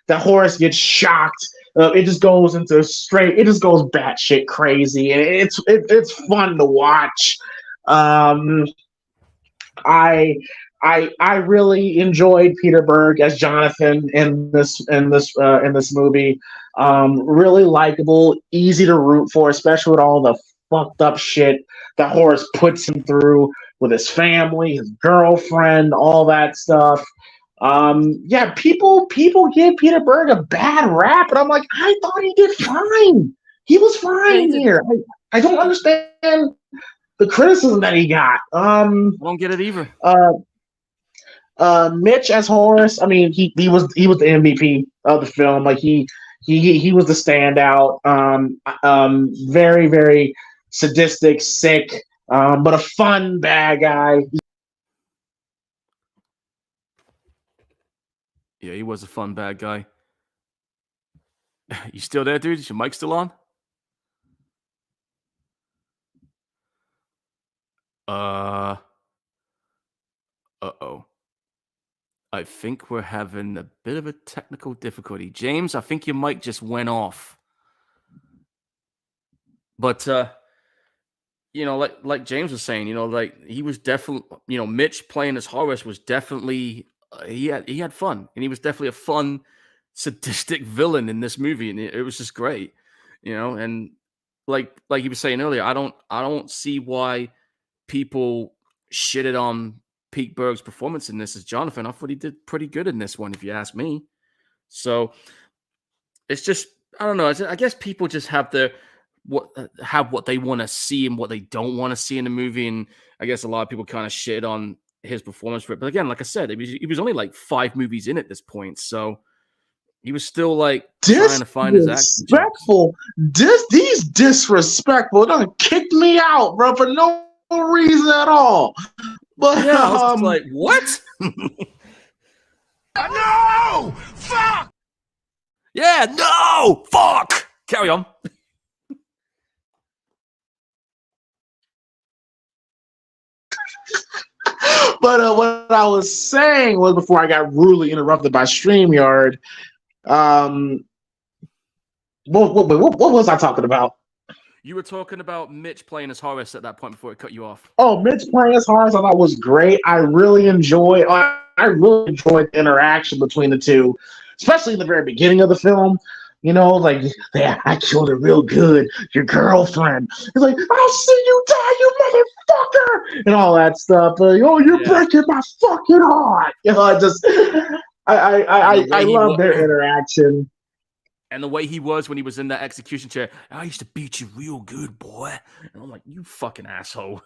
that Horace gets shocked, it just goes batshit crazy, and it's fun to watch. I really enjoyed Peter Berg as Jonathan in this movie. Really likable, easy to root for, especially with all the fucked up shit that Horace puts him through with his family, his girlfriend, all that stuff. Yeah, people give Peter Berg a bad rap, and I'm like, I thought he did fine. He was fine here. I don't understand the criticism that he got. I don't get it either. Mitch as Horace, I mean, he was the MVP of the film. Like he was the standout. Very, very sadistic, sick, but a fun bad guy. Yeah, he was a fun bad guy. You still there, dude? Is your mic still on? Uh-oh. I think we're having a bit of a technical difficulty. James, I think your mic just went off. But like James was saying, like he was definitely, Mitch playing as Horace was definitely he had fun, and he was definitely a fun, sadistic villain in this movie, and it was just great, and like you were saying earlier, I don't see why people shitted on Pete Berg's performance in this as Jonathan. I thought he did pretty good in this one, if you ask me. So it's just, I don't know. I guess people just have what they want to see and what they don't want to see in the movie, and I guess a lot of people kind of shit on his performance for it. But again, like I said, he was only like 5 movies in at this point, so he was still like trying to find his act. These disrespectful. Don't kick me out, bro, for no reason at all. But yeah, I was just like, what? No! Fuck! Yeah, no! Fuck! Carry on. But what I was saying was, before I got rudely interrupted by StreamYard, what was I talking about? You were talking about Mitch playing as Horace at that point before it cut you off. Oh, Mitch playing as Horace, I thought was great. I really enjoyed the interaction between the two, especially in the very beginning of the film. like, yeah, I killed her real good. Your girlfriend. He's like, I'll see you die, you motherfucker, and all that stuff. You're breaking my fucking heart. I just, I love their interaction. And the way he was when he was in that execution chair, I used to beat you real good, boy. And I'm like, you fucking asshole.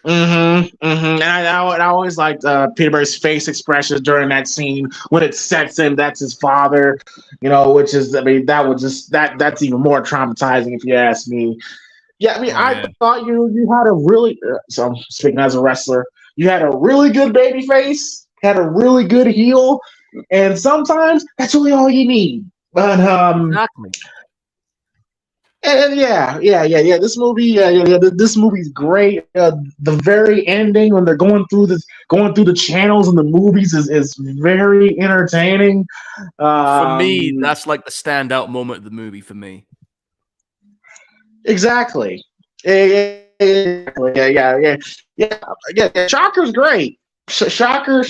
And I always liked Peter Berg's face expressions during that scene when it sets in that's his father, which is, that was just that's even more traumatizing if you ask me. Yeah, I thought you had a really so I'm speaking as a wrestler, you had a really good baby face, had a really good heel, and sometimes that's really all you need. But exactly. And yeah. This movie, this movie's great. The very ending when they're going through the channels and the movies is very entertaining. For me, that's like the standout moment of the movie for me. Exactly. Yeah. Shocker's great. Shocker,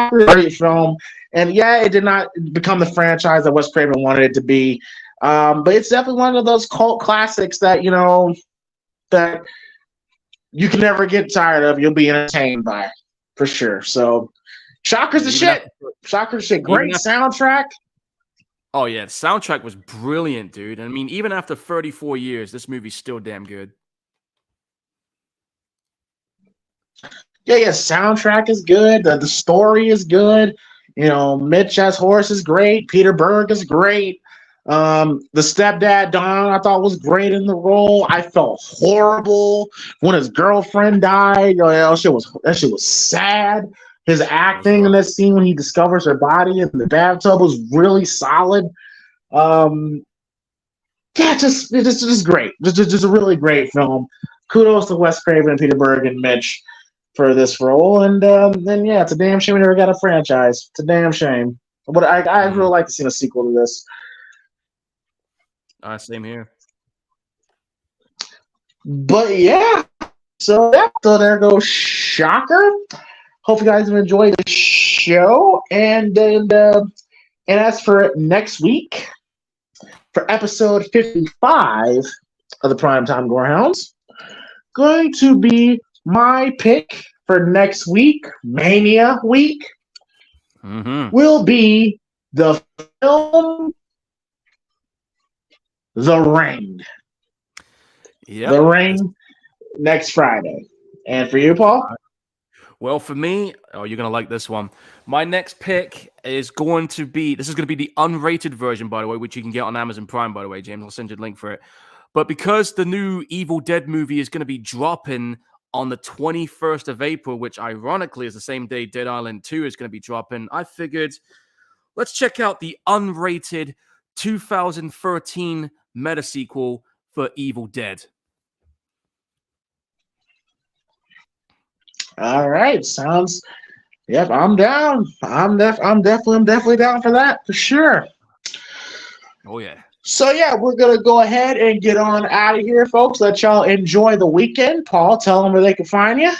great film. And yeah, it did not become the franchise that Wes Craven wanted it to be. But it's definitely one of those cult classics that that you can never get tired of. You'll be entertained by, for sure. So, Shocker's the shit. Shocker's shit. Great soundtrack. Oh yeah, the soundtrack was brilliant, dude. I mean, even after 34 years, this movie's still damn good. Yeah. Soundtrack is good. The story is good. Mitch as Horace is great. Peter Berg is great. The stepdad Don I thought was great in the role. I felt horrible when his girlfriend died. That shit was sad. His acting in that scene when he discovers her body in the bathtub was really solid. Just great. Just a really great film. Kudos to Wes Craven, Peter Berg, and Mitch for this role. And then yeah, it's a damn shame we never got a franchise. It's a damn shame. But I really like to see a sequel to this. Same here. But yeah, so there goes Shocker. Hope you guys have enjoyed the show. And as for next week, for episode 55 of the Primetime Gorehounds, going to be my pick for next week, Mania week, will be the film The Ring. Yeah, The Ring next Friday. And for you, Paul? Well, for me, you're going to like this one. My next pick is going to be, this is going to be the unrated version, by the way, which you can get on Amazon Prime, by the way, James. I'll send you a link for it. But because the new Evil Dead movie is going to be dropping on the 21st of April, which ironically is the same day Dead Island 2 is going to be dropping, I figured, let's check out the unrated 2013 meta sequel for Evil Dead. All right, sounds. Yep, I'm down. I'm definitely down for that for sure. Oh yeah. So yeah, we're gonna go ahead and get on out of here, folks. Let y'all enjoy the weekend. Paul, tell them where they can find you.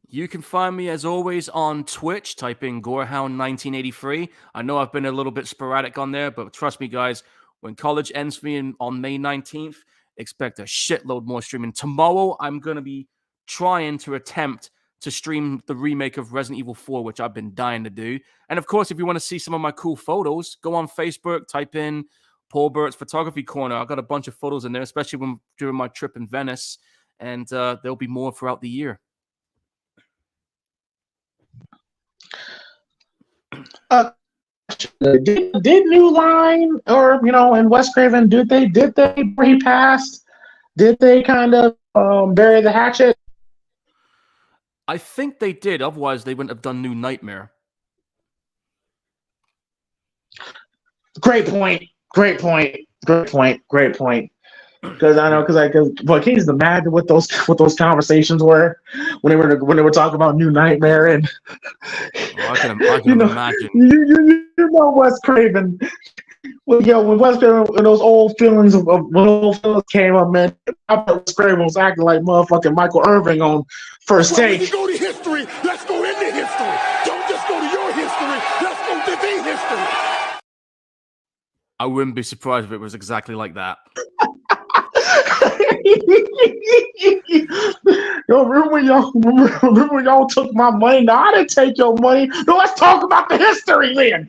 You can find me, as always, on Twitch. Type in Gorehound1983. I know I've been a little bit sporadic on there, but trust me, guys, when college ends for me on May 19th, expect a shitload more streaming. Tomorrow, I'm going to be trying to attempt to stream the remake of Resident Evil 4, which I've been dying to do. And, of course, if you want to see some of my cool photos, go on Facebook, type in Paul Burt's Photography Corner. I've got a bunch of photos in there, especially during my trip in Venice, and there'll be more throughout the year. Did New Line or and Wes Craven did they where he passed? Did they kind of bury the hatchet? I think they did. Otherwise, they wouldn't have done New Nightmare. Great point. Because I know, but can you imagine what those conversations were when they were talking about New Nightmare and I can imagine. You know Wes Craven. Well, when Wes Craven and those old feelings when old feelings came up, man, I thought Wes Craven was acting like motherfucking Michael Irving on First Take. Let's go to history. Let's go into history. Don't just go to your history. Let's go to the history. I wouldn't be surprised if it was exactly like that. Yo, remember when y'all took my money? No, I didn't take your money. No, let's talk about the history then.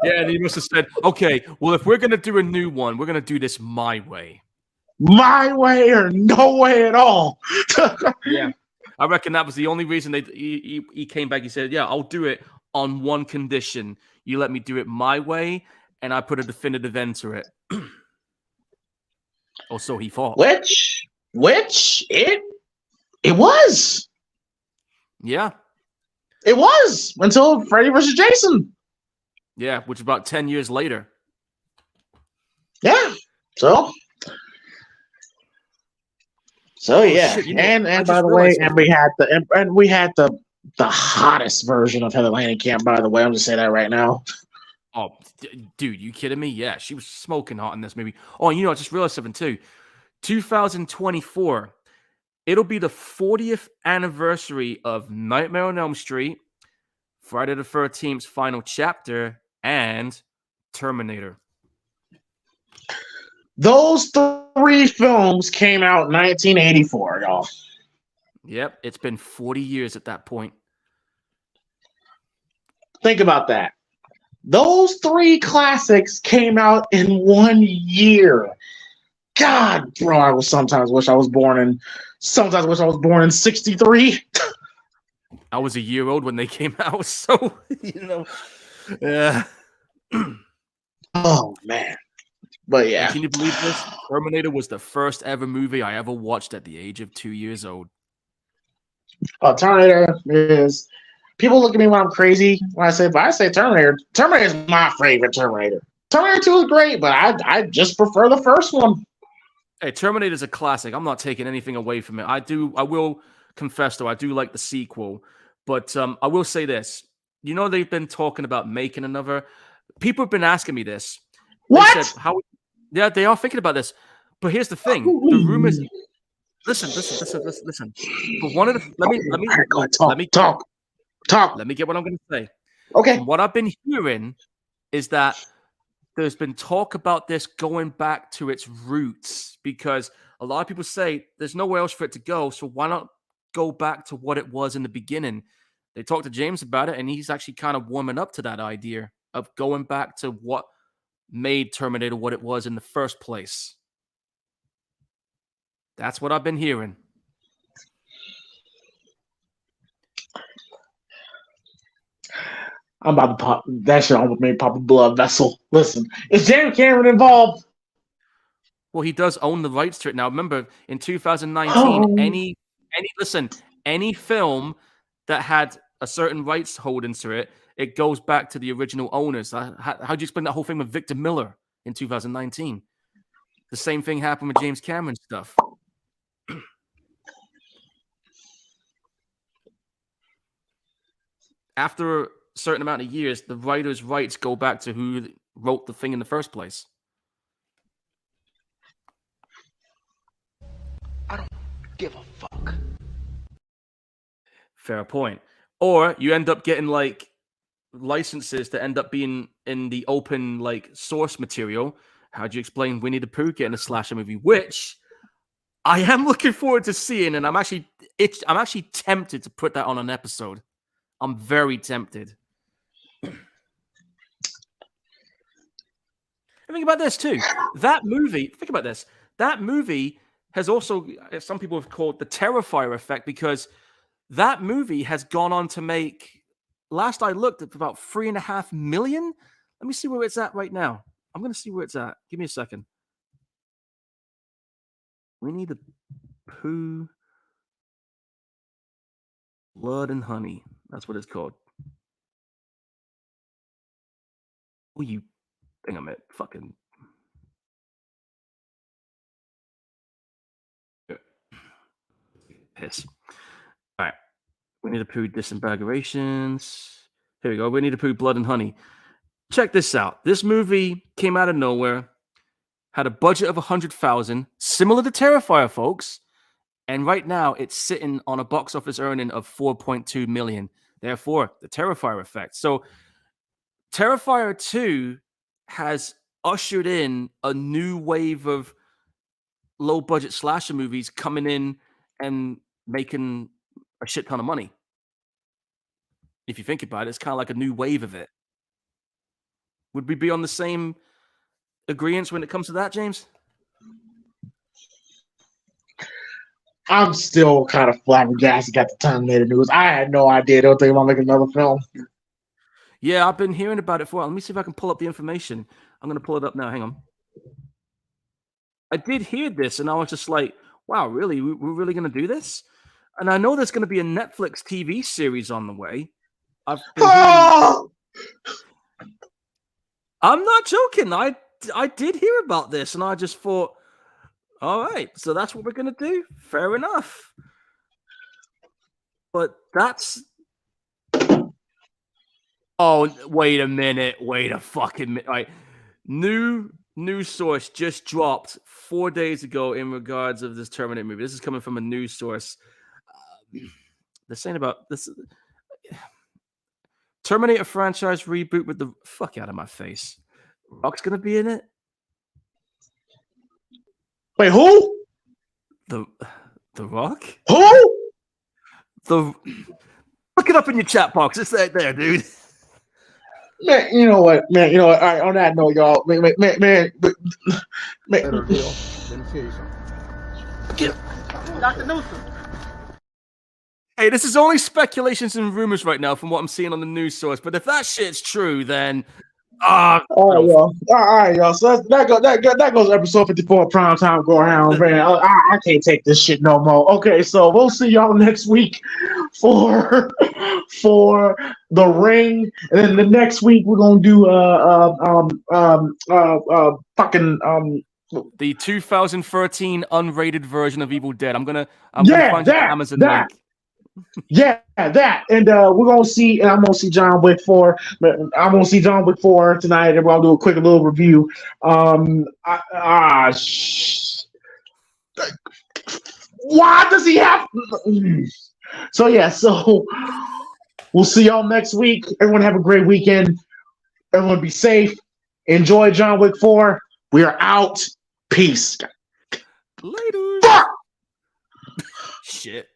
Yeah, and he must have said, okay, well, if we're going to do a new one, we're going to do this my way. My way or no way at all. Yeah. I reckon that was the only reason he came back. He said, yeah, I'll do it on one condition. You let me do it my way, and I put a definitive end to it. Or so he thought. Which it was. Yeah. It was until Freddy versus Jason. Yeah, which is about 10 years later. Yeah. So yeah. Shit, and by the way, we had the hottest version of Heather Langenkamp, by the way. I'm just saying that right now. Oh, dude, you kidding me? Yeah, she was smoking hot in this movie. Oh, and I just realized something too. 2024, it'll be the 40th anniversary of Nightmare on Elm Street, Friday the 13th's final chapter, and Terminator. Those 3 films came out in 1984, y'all. Yep, it's been 40 years at that point. Think about that. Those 3 classics came out in 1 year. God, bro, I sometimes wish I was born in 63. I was a year old when they came out, so yeah. Oh man. But yeah. And can you believe this? Terminator was the first ever movie I ever watched at the age of 2 years old. Terminator is. People look at me when I'm crazy when I say Terminator. Terminator is my favorite Terminator. Terminator 2 is great, but I just prefer the first one. Hey, Terminator is a classic. I'm not taking anything away from it. I will confess, though, I do like the sequel. But I will say this. They've been talking about making another. People have been asking me this. What? They said, yeah, they are thinking about this. But here's the thing. The rumors. Listen. But one of the let me talk. Let me get what I'm going to say. Okay. And what I've been hearing is that there's been talk about this going back to its roots, because a lot of people say there's nowhere else for it to go. So why not go back to what it was in the beginning? They talked to James about it, and he's actually kind of warming up to that idea of going back to what made Terminator what it was in the first place. That's what I've been hearing. I'm about to pop. That shit almost made pop a blood vessel. Listen, is James Cameron involved? Well, he does own the rights to it now. Remember, in 2019, any film that had a certain rights holdings to it, it goes back to the original owners. How do you explain that whole thing with Victor Miller in 2019? The same thing happened with James Cameron stuff. After a certain amount of years, the writer's rights go back to who wrote the thing in the first place. I don't give a fuck. Fair point. Or you end up getting like licenses that end up being in the open like source material. How do you explain Winnie the Pooh getting a slasher movie, which I am looking forward to seeing, and I'm actually tempted to put that on an episode. I'm very tempted. Think about this too. That movie, think about this. That movie has also, some people have called the Terrifier effect, because that movie has gone on to make, last I looked, at about 3.5 million. Let me see where it's at right now. I'm going to see where it's at. Give me a second. Winnie the Pooh, Blood and Honey. That's what it's called. Oh, you thing I'm at fucking. Piss. All right. Winnie the Pooh disembargations. Here we go. Winnie the Pooh, Blood and Honey. Check this out. This movie came out of nowhere, had a budget of $100,000, similar to Terrifier, folks. And right now, it's sitting on a box office earning of $4.2 million. Therefore, the Terrifier effect. So, Terrifier 2 has ushered in a new wave of low budget slasher movies coming in and making a shit ton of money. If you think about it, it's kind of like a new wave of it. Would we be on the same agreement when it comes to that, James? I'm still kind of flabbergasted at the Terminator news. I had no idea they were thinking about making another film. Yeah, I've been hearing about it for a while. Let me see if I can pull up the information. I'm going to pull it up now. Hang on. I did hear this, and I was just like, wow, really? We're really going to do this? And I know there's going to be a Netflix TV series on the way. I've been hearing... I'm not joking. I did hear about this, and I just thought, all right, so that's what we're going to do? Fair enough. But that's... Oh, wait a minute. Wait a fucking minute. All right. New news source just dropped 4 days ago in regards of this Terminator movie. This is coming from a news source. They're saying about this Terminator franchise reboot with the fuck out of my face. Rock's gonna be in it. Wait, who? The Rock? Who? Look it up in your chat box. It's right there, dude. Man, you know what? Man, you know what? All right, on that note, y'all. Man. Let me tell you something. Dr. Newsom. Hey, this is only speculations and rumors right now from what I'm seeing on the news source. But if that shit's true, then all right, y'all. All right, y'all. So that goes episode 54 of Primetime Gorehounds, man. I can't take this shit no more. Okay, so we'll see y'all next week for The Ring, and then the next week we're gonna do the 2013 unrated version of Evil Dead. I'm gonna find you the Amazon link. Yeah, that. And we're gonna see, and I'm gonna see John Wick 4. I'm gonna see John Wick 4 tonight, and we'll do a quick little review. Why does he have? So yeah, so we'll see y'all next week. Everyone have a great weekend. Everyone be safe. Enjoy John Wick 4. We are out. Peace. Later. Fuck! Shit.